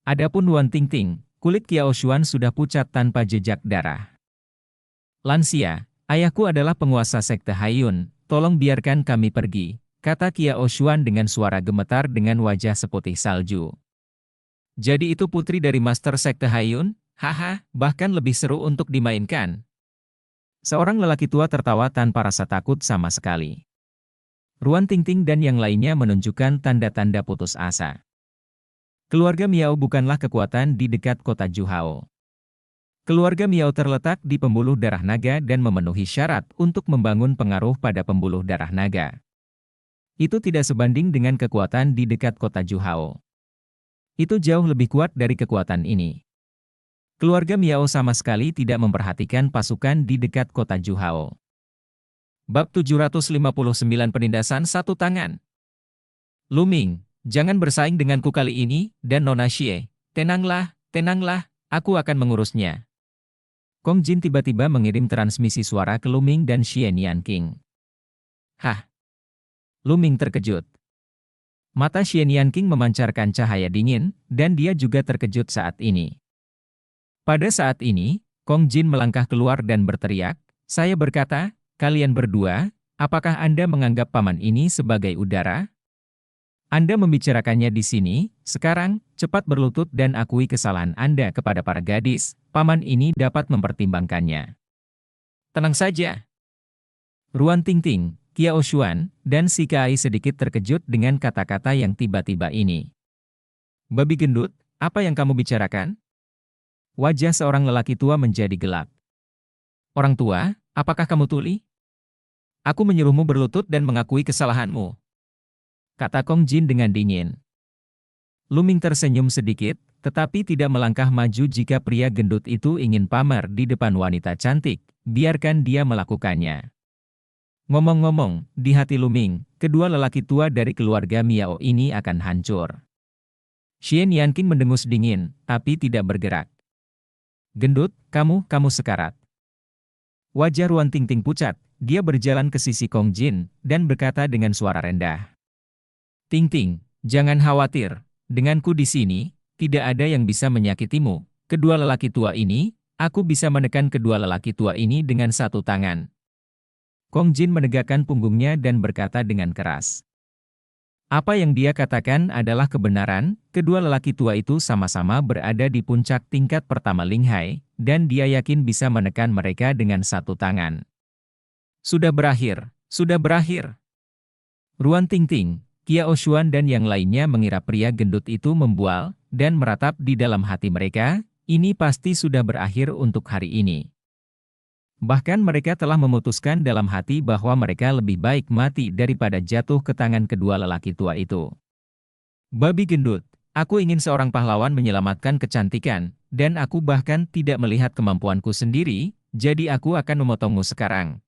Adapun Ruan Tingting, kulit Kiao Xuan sudah pucat tanpa jejak darah. Lansia, ayahku adalah penguasa sekte Haiyun, tolong biarkan kami pergi, kata Kiao Xuan dengan suara gemetar dengan wajah seputih salju. Jadi itu putri dari Master Sekte Haiyun? Haha, bahkan lebih seru untuk dimainkan. Seorang lelaki tua tertawa tanpa rasa takut sama sekali. Ruan Tingting dan yang lainnya menunjukkan tanda-tanda putus asa. Keluarga Miao bukanlah kekuatan di dekat kota Juhao. Keluarga Miao terletak di pembuluh darah naga dan memenuhi syarat untuk membangun pengaruh pada pembuluh darah naga. Itu tidak sebanding dengan kekuatan di dekat kota Juhao. Itu jauh lebih kuat dari kekuatan ini. Keluarga Miao sama sekali tidak memperhatikan pasukan di dekat kota Juhao. Bab 759 Penindasan Satu Tangan. Lu Ming, jangan bersaing denganku kali ini, dan Nona Xie. Tenanglah, tenanglah, aku akan mengurusnya. Kong Jin tiba-tiba mengirim transmisi suara ke Lu Ming dan Xie Nianqing. Hah? Lu Ming terkejut. Mata Xie Nianqing memancarkan cahaya dingin, dan dia juga terkejut saat ini. Pada saat ini, Kong Jin melangkah keluar dan berteriak, "Saya berkata, kalian berdua, apakah Anda menganggap paman ini sebagai udara? Anda membicarakannya di sini, sekarang, cepat berlutut dan akui kesalahan Anda kepada para gadis, paman ini dapat mempertimbangkannya." Tenang saja. Ruan Tingting, Kiao Xuan, dan si Kai sedikit terkejut dengan kata-kata yang tiba-tiba ini. Babi gendut, apa yang kamu bicarakan? Wajah seorang lelaki tua menjadi gelap. Orang tua, apakah kamu tuli? Aku menyuruhmu berlutut dan mengakui kesalahanmu, kata Kong Jin dengan dingin. Lu Ming tersenyum sedikit, tetapi tidak melangkah maju jika pria gendut itu ingin pamer di depan wanita cantik, biarkan dia melakukannya. Ngomong-ngomong, di hati Lu Ming, kedua lelaki tua dari keluarga Miao ini akan hancur. Xie Nianqing mendengus dingin, tapi tidak bergerak. Gendut, kamu sekarat. Wajah Ruan Tingting pucat, dia berjalan ke sisi Kong Jin, dan berkata dengan suara rendah. Tingting, jangan khawatir, denganku di sini, tidak ada yang bisa menyakitimu. Kedua lelaki tua ini, aku bisa menekan kedua lelaki tua ini dengan satu tangan. Kong Jin menegakkan punggungnya dan berkata dengan keras. Apa yang dia katakan adalah kebenaran, kedua lelaki tua itu sama-sama berada di puncak tingkat pertama Linghai, dan dia yakin bisa menekan mereka dengan satu tangan. Sudah berakhir, sudah berakhir. Ruan Tingting, Kiao Xuan dan yang lainnya mengira pria gendut itu membual, dan meratap di dalam hati mereka, ini pasti sudah berakhir untuk hari ini. Bahkan mereka telah memutuskan dalam hati bahwa mereka lebih baik mati daripada jatuh ke tangan kedua lelaki tua itu. Babi gendut, aku ingin seorang pahlawan menyelamatkan kecantikan, dan aku bahkan tidak melihat kemampuanku sendiri, jadi aku akan memotongmu sekarang.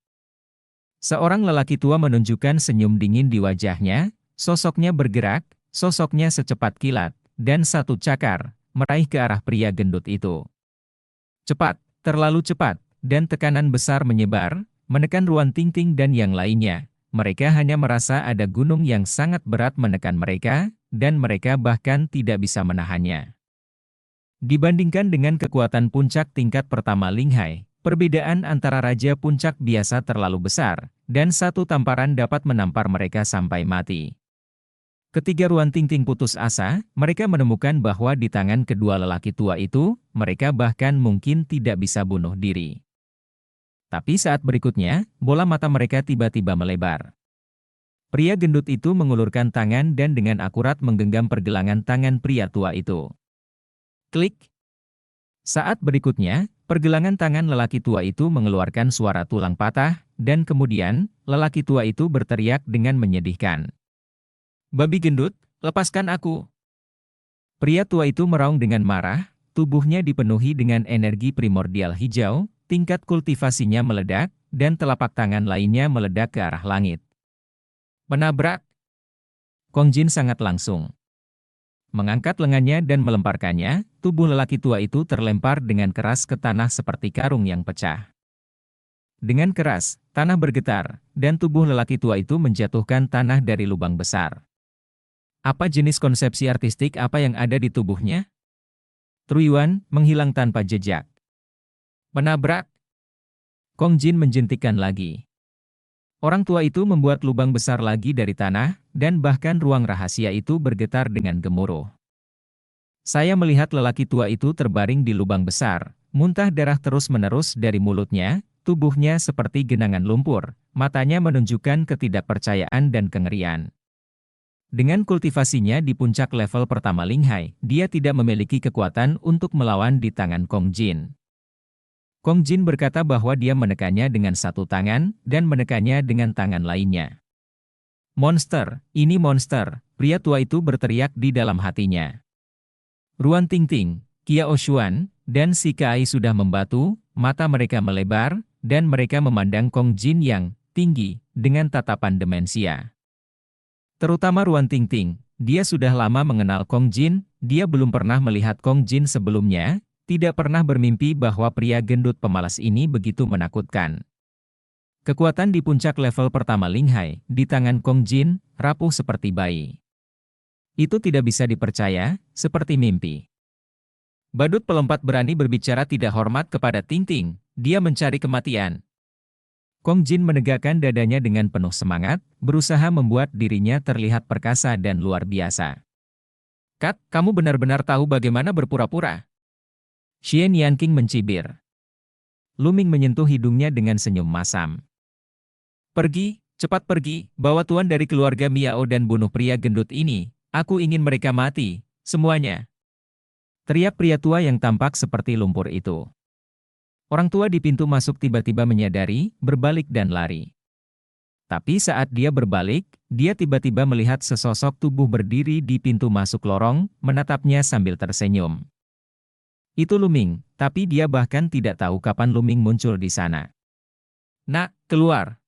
Seorang lelaki tua menunjukkan senyum dingin di wajahnya, sosoknya bergerak, sosoknya secepat kilat, dan satu cakar, meraih ke arah pria gendut itu. Cepat, terlalu cepat. Dan tekanan besar menyebar, menekan Ruan Tingting dan yang lainnya. Mereka hanya merasa ada gunung yang sangat berat menekan mereka, dan mereka bahkan tidak bisa menahannya. Dibandingkan dengan kekuatan puncak tingkat pertama Linghai, perbedaan antara Raja Puncak biasa terlalu besar, dan satu tamparan dapat menampar mereka sampai mati. Ketika Ruan Tingting putus asa, mereka menemukan bahwa di tangan kedua lelaki tua itu, mereka bahkan mungkin tidak bisa bunuh diri. Tapi saat berikutnya, bola mata mereka tiba-tiba melebar. Pria gendut itu mengulurkan tangan dan dengan akurat menggenggam pergelangan tangan pria tua itu. Klik! Saat berikutnya, pergelangan tangan lelaki tua itu mengeluarkan suara tulang patah, dan kemudian, lelaki tua itu berteriak dengan menyedihkan. Babi gendut, lepaskan aku! Pria tua itu meraung dengan marah, tubuhnya dipenuhi dengan energi primordial hijau, tingkat kultivasinya meledak, dan telapak tangan lainnya meledak ke arah langit. Menabrak! Kong Jin sangat langsung mengangkat lengannya dan melemparkannya, tubuh lelaki tua itu terlempar dengan keras ke tanah seperti karung yang pecah. Dengan keras, tanah bergetar, dan tubuh lelaki tua itu menjatuhkan tanah dari lubang besar. Apa jenis konsepsi artistik apa yang ada di tubuhnya? Truiyuan menghilang tanpa jejak. Menabrak! Kong Jin menjentikkan lagi. Orang tua itu membuat lubang besar lagi dari tanah, dan bahkan ruang rahasia itu bergetar dengan gemuruh. Saya melihat lelaki tua itu terbaring di lubang besar, muntah darah terus-menerus dari mulutnya, tubuhnya seperti genangan lumpur, matanya menunjukkan ketidakpercayaan dan kengerian. Dengan kultivasinya di puncak level pertama Linghai, dia tidak memiliki kekuatan untuk melawan di tangan Kong Jin. Kong Jin berkata bahwa dia menekannya dengan satu tangan, dan menekannya dengan tangan lainnya. Monster, ini monster, pria tua itu berteriak di dalam hatinya. Ruan Tingting, Qiao Xuan, dan si Kai sudah membatu, mata mereka melebar, dan mereka memandang Kong Jin yang tinggi, dengan tatapan demensia. Terutama Ruan Tingting, dia sudah lama mengenal Kong Jin, dia belum pernah melihat Kong Jin sebelumnya, tidak pernah bermimpi bahwa pria gendut pemalas ini begitu menakutkan. Kekuatan di puncak level pertama Linghai, di tangan Kong Jin, rapuh seperti bayi. Itu tidak bisa dipercaya, seperti mimpi. Badut pelompat berani berbicara tidak hormat kepada Tingting, dia mencari kematian. Kong Jin menegakkan dadanya dengan penuh semangat, berusaha membuat dirinya terlihat perkasa dan luar biasa. Kat, kamu benar-benar tahu bagaimana berpura-pura. Xian Yanqing mencibir. Luming menyentuh hidungnya dengan senyum masam. Pergi, cepat pergi, bawa tuan dari keluarga Miao dan bunuh pria gendut ini, aku ingin mereka mati, semuanya. Teriak pria tua yang tampak seperti lumpur itu. Orang tua di pintu masuk tiba-tiba menyadari, berbalik dan lari. Tapi saat dia berbalik, dia tiba-tiba melihat sesosok tubuh berdiri di pintu masuk lorong, menatapnya sambil tersenyum. Itu Luming, tapi dia bahkan tidak tahu kapan Luming muncul di sana. Nak, keluar!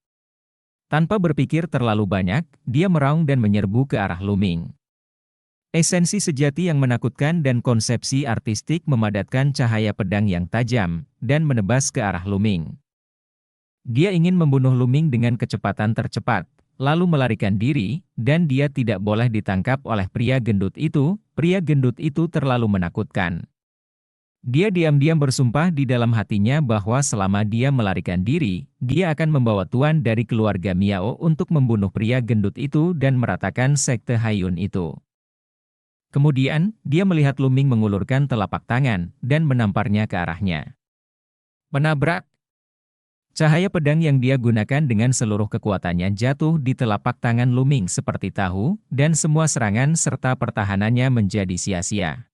Tanpa berpikir terlalu banyak, dia meraung dan menyerbu ke arah Luming. Esensi sejati yang menakutkan dan konsepsi artistik memadatkan cahaya pedang yang tajam, dan menebas ke arah Luming. Dia ingin membunuh Luming dengan kecepatan tercepat, lalu melarikan diri, dan dia tidak boleh ditangkap oleh pria gendut itu terlalu menakutkan. Dia diam-diam bersumpah di dalam hatinya bahwa selama dia melarikan diri, dia akan membawa tuan dari keluarga Miao untuk membunuh pria gendut itu dan meratakan sekte Haiyun itu. Kemudian, dia melihat Luming mengulurkan telapak tangan dan menamparnya ke arahnya. Menabrak. Cahaya pedang yang dia gunakan dengan seluruh kekuatannya jatuh di telapak tangan Luming seperti tahu, dan semua serangan serta pertahanannya menjadi sia-sia.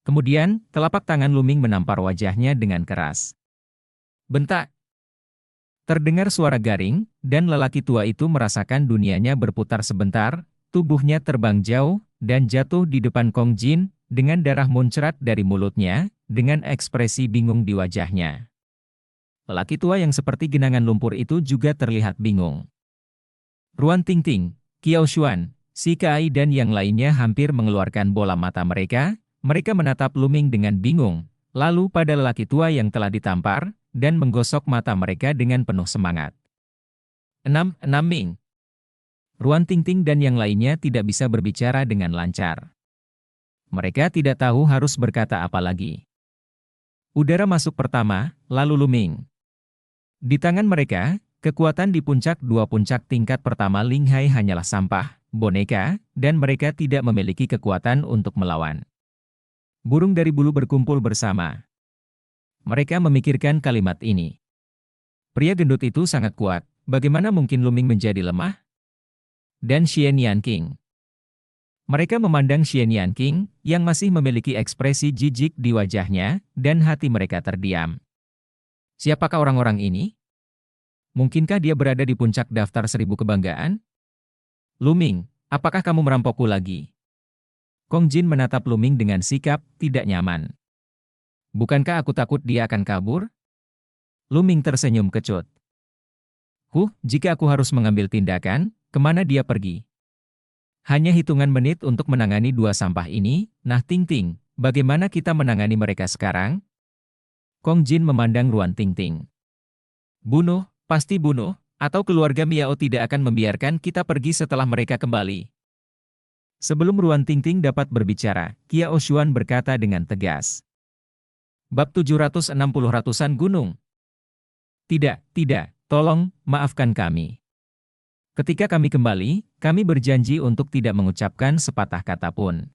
Kemudian, telapak tangan Luming menampar wajahnya dengan keras. Bentak. Terdengar suara garing, dan lelaki tua itu merasakan dunianya berputar sebentar, tubuhnya terbang jauh, dan jatuh di depan Kong Jin, dengan darah muncrat dari mulutnya, dengan ekspresi bingung di wajahnya. Lelaki tua yang seperti genangan lumpur itu juga terlihat bingung. Ruan Tingting, Qiao Xuan, si Kai dan yang lainnya hampir mengeluarkan bola mata mereka. Mereka menatap Luming dengan bingung, lalu pada lelaki tua yang telah ditampar, dan menggosok mata mereka dengan penuh semangat. 6. Ming. Ruan Tingting dan yang lainnya tidak bisa berbicara dengan lancar. Mereka tidak tahu harus berkata apa lagi. Udara masuk pertama, lalu Luming. Di tangan mereka, kekuatan di dua puncak tingkat pertama Linghai hanyalah sampah, boneka, dan mereka tidak memiliki kekuatan untuk melawan. Burung dari bulu berkumpul bersama. Mereka memikirkan kalimat ini. Pria gendut itu sangat kuat, bagaimana mungkin Luming menjadi lemah? Dan Xian Yanqing. Mereka memandang Xian Yanqing, yang masih memiliki ekspresi jijik di wajahnya, dan hati mereka terdiam. Siapakah orang-orang ini? Mungkinkah dia berada di puncak daftar 1000 kebanggaan? Luming, apakah kamu merampokku lagi? Kong Jin menatap Luming dengan sikap tidak nyaman. Bukankah aku takut dia akan kabur? Luming tersenyum kecut. Jika aku harus mengambil tindakan, kemana dia pergi? Hanya hitungan menit untuk menangani dua sampah ini, nah Tingting, bagaimana kita menangani mereka sekarang? Kong Jin memandang Ruan Tingting. Bunuh, pasti bunuh, atau keluarga Miao tidak akan membiarkan kita pergi setelah mereka kembali. Sebelum Ruan Tingting dapat berbicara, Qiao Xuan berkata dengan tegas. Bab 760 Ratusan Gunung. Tidak, tolong, maafkan kami. Ketika kami kembali, kami berjanji untuk tidak mengucapkan sepatah kata pun.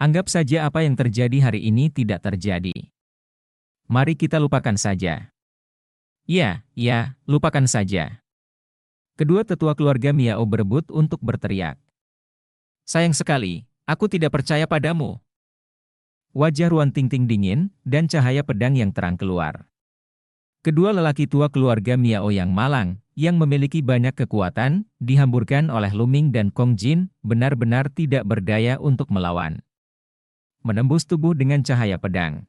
Anggap saja apa yang terjadi hari ini tidak terjadi. Mari kita lupakan saja. Ya, lupakan saja. Kedua tetua keluarga Miao berebut untuk berteriak. Sayang sekali, aku tidak percaya padamu. Wajah Ruan Tingting dingin, dan cahaya pedang yang terang keluar. Kedua lelaki tua keluarga Miao yang malang, yang memiliki banyak kekuatan, dihamburkan oleh Luming dan Kong Jin, benar-benar tidak berdaya untuk melawan. Menembus tubuh dengan cahaya pedang.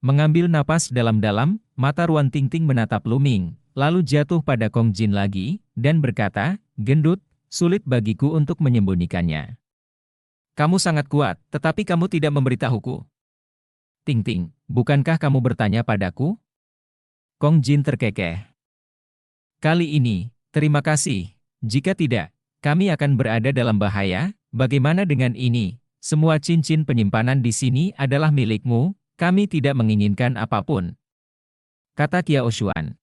Mengambil napas dalam-dalam, mata Ruan Tingting menatap Luming, lalu jatuh pada Kong Jin lagi, dan berkata, "Gendut, sulit bagiku untuk menyembunyikannya. Kamu sangat kuat, tetapi kamu tidak memberitahuku. Tingting, bukankah kamu bertanya padaku?" Kong Jin terkekeh. "Kali ini, terima kasih. Jika tidak, kami akan berada dalam bahaya. Bagaimana dengan ini? Semua cincin penyimpanan di sini adalah milikmu, kami tidak menginginkan apapun," kata Kiao Xuan.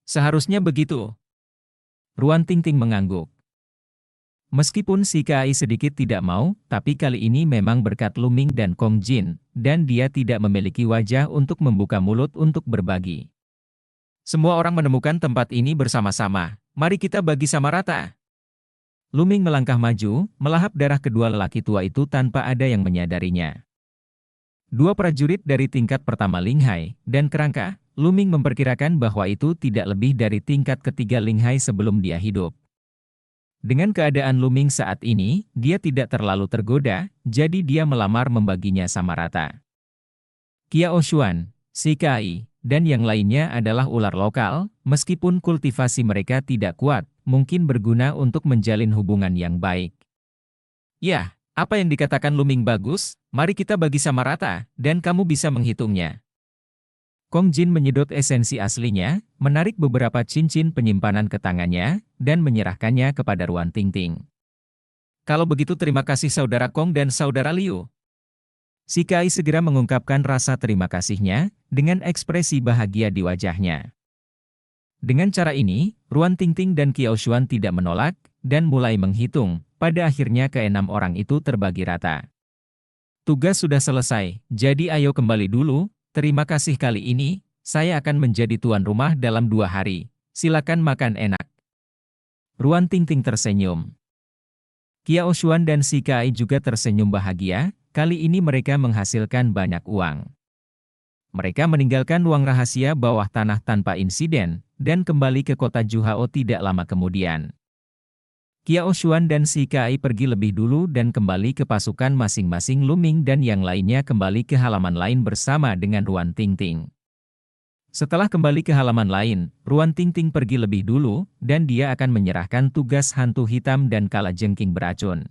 "Seharusnya begitu." Ruan Tingting mengangguk. Meskipun si Kai sedikit tidak mau, tapi kali ini memang berkat Luming dan Kong Jin, dan dia tidak memiliki wajah untuk membuka mulut untuk berbagi. "Semua orang menemukan tempat ini bersama-sama, mari kita bagi sama rata." Luming melangkah maju, melahap darah kedua lelaki tua itu tanpa ada yang menyadarinya. Dua prajurit dari tingkat pertama Linghai dan kerangka, Luming memperkirakan bahwa itu tidak lebih dari tingkat ketiga Linghai sebelum dia hidup. Dengan keadaan Luming saat ini, dia tidak terlalu tergoda, jadi dia melamar membaginya sama rata. Kiao Xuan, si Kai, dan yang lainnya adalah ular lokal, meskipun kultivasi mereka tidak kuat, mungkin berguna untuk menjalin hubungan yang baik. "Ya, apa yang dikatakan Luming bagus, mari kita bagi sama rata, dan kamu bisa menghitungnya." Kong Jin menyedot esensi aslinya, menarik beberapa cincin penyimpanan ke tangannya, dan menyerahkannya kepada Ruan Tingting. "Kalau begitu terima kasih saudara Kong dan saudara Liu." Si Kai segera mengungkapkan rasa terima kasihnya, dengan ekspresi bahagia di wajahnya. Dengan cara ini, Ruan Tingting dan Kiao Xuan tidak menolak, dan mulai menghitung. Pada akhirnya keenam orang itu terbagi rata. "Tugas sudah selesai, jadi ayo kembali dulu. Terima kasih kali ini, saya akan menjadi tuan rumah dalam 2 hari. Silakan makan enak." Ruan Tingting tersenyum. Kiao Xuan dan si Kai juga tersenyum bahagia, kali ini mereka menghasilkan banyak uang. Mereka meninggalkan ruang rahasia bawah tanah tanpa insiden, dan kembali ke kota Juhao tidak lama kemudian. Kiao Xuan dan si Kai pergi lebih dulu dan kembali ke pasukan masing-masing. Luming dan yang lainnya kembali ke halaman lain bersama dengan Ruan Tingting. Setelah kembali ke halaman lain, Ruan Tingting pergi lebih dulu, dan dia akan menyerahkan tugas hantu hitam dan kalajengking beracun.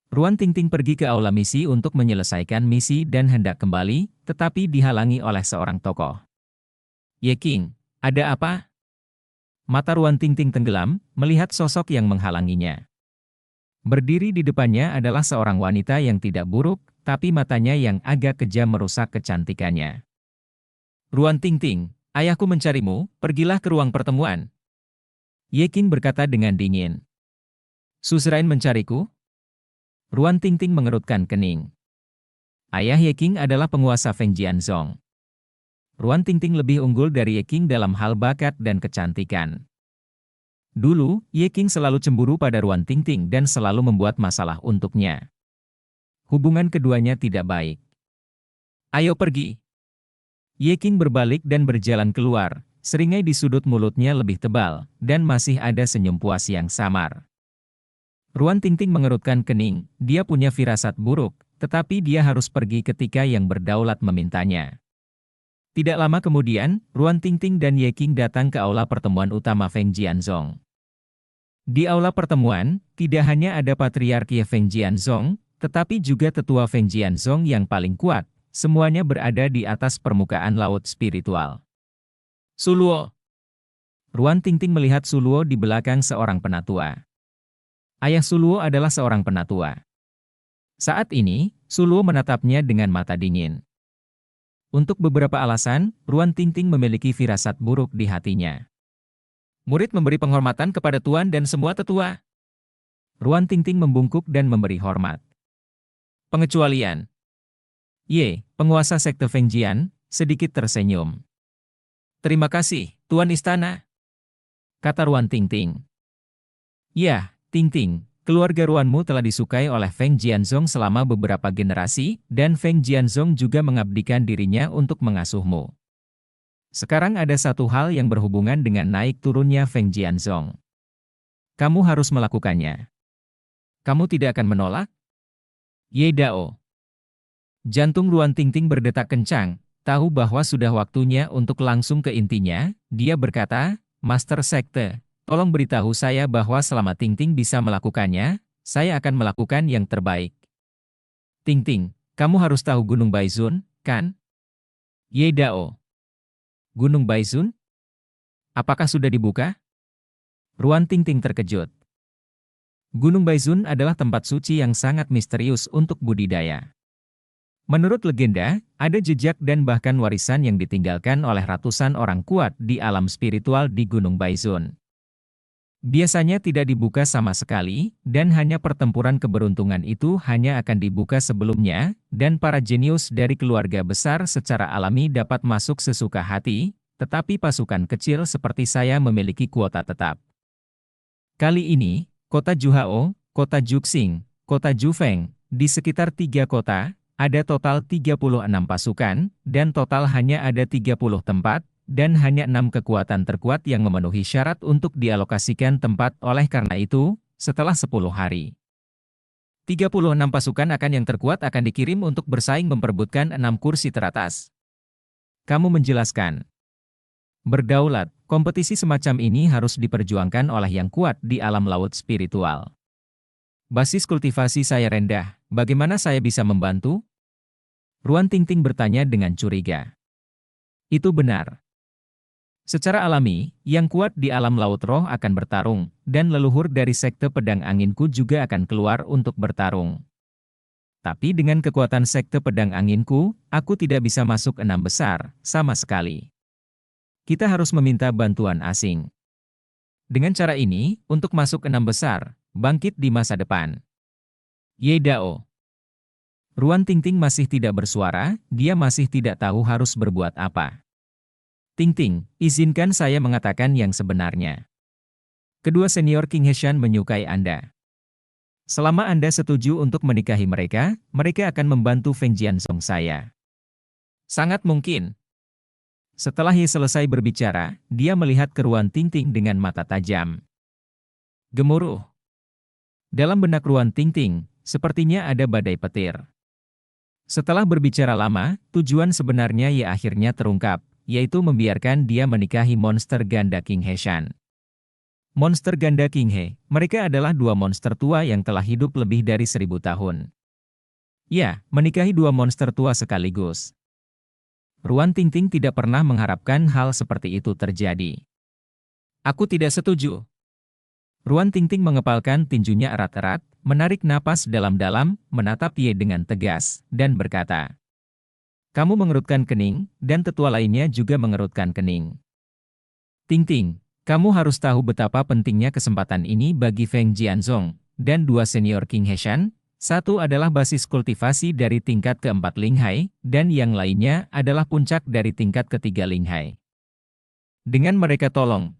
Ruan Tingting pergi ke aula misi untuk menyelesaikan misi dan hendak kembali, tetapi dihalangi oleh seorang tokoh. "Ye King, ada apa?" Mata Ruan Tingting tenggelam, melihat sosok yang menghalanginya. Berdiri di depannya adalah seorang wanita yang tidak buruk, tapi matanya yang agak kejam merusak kecantikannya. "Ruan Tingting, ayahku mencarimu, pergilah ke ruang pertemuan." Ye King berkata dengan dingin. "Suzerain mencariku?" Ruan Tingting mengerutkan kening. Ayah Ye King adalah penguasa Feng Jianzhong. Ruan Tingting lebih unggul dari Ye King dalam hal bakat dan kecantikan. Dulu, Ye King selalu cemburu pada Ruan Tingting dan selalu membuat masalah untuknya. Hubungan keduanya tidak baik. "Ayo pergi." Ye King berbalik dan berjalan keluar, seringai di sudut mulutnya lebih tebal, dan masih ada senyum puas yang samar. Ruan Tingting mengerutkan kening, dia punya firasat buruk, tetapi dia harus pergi ketika yang berdaulat memintanya. Tidak lama kemudian, Ruan Tingting dan Ye King datang ke aula pertemuan utama Feng Jianzhong. Di aula pertemuan, tidak hanya ada patriarki Feng Jianzhong, tetapi juga tetua Feng Jianzhong yang paling kuat, semuanya berada di atas permukaan laut spiritual. "Suluo." Ruan Tingting melihat Suluo di belakang seorang penatua. Ayah Suluo adalah seorang penatua. Saat ini, Suluo menatapnya dengan mata dingin. Untuk beberapa alasan, Ruan Tingting memiliki firasat buruk di hatinya. Murid memberi penghormatan kepada tuan dan semua tetua. Ruan Tingting membungkuk dan memberi hormat. Pengecualian. Ye, penguasa sekte Feng Jian, sedikit tersenyum. "Terima kasih, Tuan Istana," kata Ruan Tingting. "Ya, Tingting. Keluarga Ruanmu telah disukai oleh Feng Jianzhong selama beberapa generasi, dan Feng Jianzhong juga mengabdikan dirinya untuk mengasuhmu. Sekarang ada satu hal yang berhubungan dengan naik turunnya Feng Jianzhong. Kamu harus melakukannya. Kamu tidak akan menolak? Ye Dao. Jantung Ruan Tingting berdetak kencang, tahu bahwa sudah waktunya untuk langsung ke intinya. Dia berkata, Master Sekte, tolong beritahu saya bahwa selama Tingting bisa melakukannya, saya akan melakukan yang terbaik. Tingting, kamu harus tahu Gunung Baizun, kan? Ye Dao. Gunung Baizun? Apakah sudah dibuka? Ruan Tingting terkejut. Gunung Baizun adalah tempat suci yang sangat misterius untuk budidaya. Menurut legenda, ada jejak dan bahkan warisan yang ditinggalkan oleh ratusan orang kuat di alam spiritual di Gunung Baizun. Biasanya tidak dibuka sama sekali, dan hanya pertempuran keberuntungan itu hanya akan dibuka sebelumnya, dan para jenius dari keluarga besar secara alami dapat masuk sesuka hati, tetapi pasukan kecil seperti saya memiliki kuota tetap. Kali ini, kota Juhao, kota Juxing, kota Jufeng, di sekitar 3 kota, ada total 36 pasukan, dan total hanya ada 30 tempat, dan hanya 6 kekuatan terkuat yang memenuhi syarat untuk dialokasikan tempat. Oleh karena itu, setelah 10 hari, 36 pasukan akan yang terkuat akan dikirim untuk bersaing memperebutkan 6 kursi teratas. Kamu menjelaskan. Berdaulat, kompetisi semacam ini harus diperjuangkan oleh yang kuat di alam laut spiritual. Basis kultivasi saya rendah, bagaimana saya bisa membantu? Ruan Tingting bertanya dengan curiga. Itu benar. Secara alami, yang kuat di alam laut roh akan bertarung, dan leluhur dari sekte pedang anginku juga akan keluar untuk bertarung. Tapi dengan kekuatan sekte pedang anginku, aku tidak bisa masuk 6 besar, sama sekali. Kita harus meminta bantuan asing. Dengan cara ini, untuk masuk 6 besar, bangkit di masa depan. Ye Dao. Ruan Tingting masih tidak bersuara, dia masih tidak tahu harus berbuat apa. Tingting, izinkan saya mengatakan yang sebenarnya. Kedua senior King Heshan menyukai Anda. Selama Anda setuju untuk menikahi mereka, mereka akan membantu Feng Jianzhong saya. Sangat mungkin. Setelah Ye selesai berbicara, dia melihat ke Ruan Tingting dengan mata tajam. Gemuruh. Dalam benak Ruan Tingting, sepertinya ada badai petir. Setelah berbicara lama, tujuan sebenarnya Ye akhirnya terungkap, yaitu membiarkan dia menikahi monster ganda King Heshan. Monster ganda King He, mereka adalah 2 monster tua yang telah hidup lebih dari 1000 tahun. Ya, menikahi 2 monster tua sekaligus. Ruan Tingting tidak pernah mengharapkan hal seperti itu terjadi. Aku tidak setuju. Ruan Tingting mengepalkan tinjunya erat-erat, menarik napas dalam-dalam, menatap Ye dengan tegas, dan berkata, kamu mengerutkan kening, dan tetua lainnya juga mengerutkan kening. Tingting, kamu harus tahu betapa pentingnya kesempatan ini bagi Feng Jianzhong, dan 2 senior King Heshan. Satu adalah basis kultivasi dari tingkat keempat Linghai, dan yang lainnya adalah puncak dari tingkat ketiga Linghai. Dengan mereka tolong,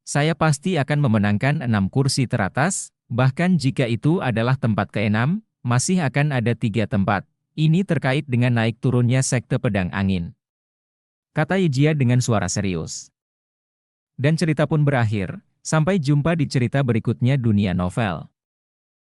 saya pasti akan memenangkan 6 kursi teratas, bahkan jika itu adalah tempat ke-6, masih akan ada 3 tempat. Ini terkait dengan naik turunnya sekte pedang angin. Kata Yejia dengan suara serius. Dan cerita pun berakhir, sampai jumpa di cerita berikutnya dunia novel.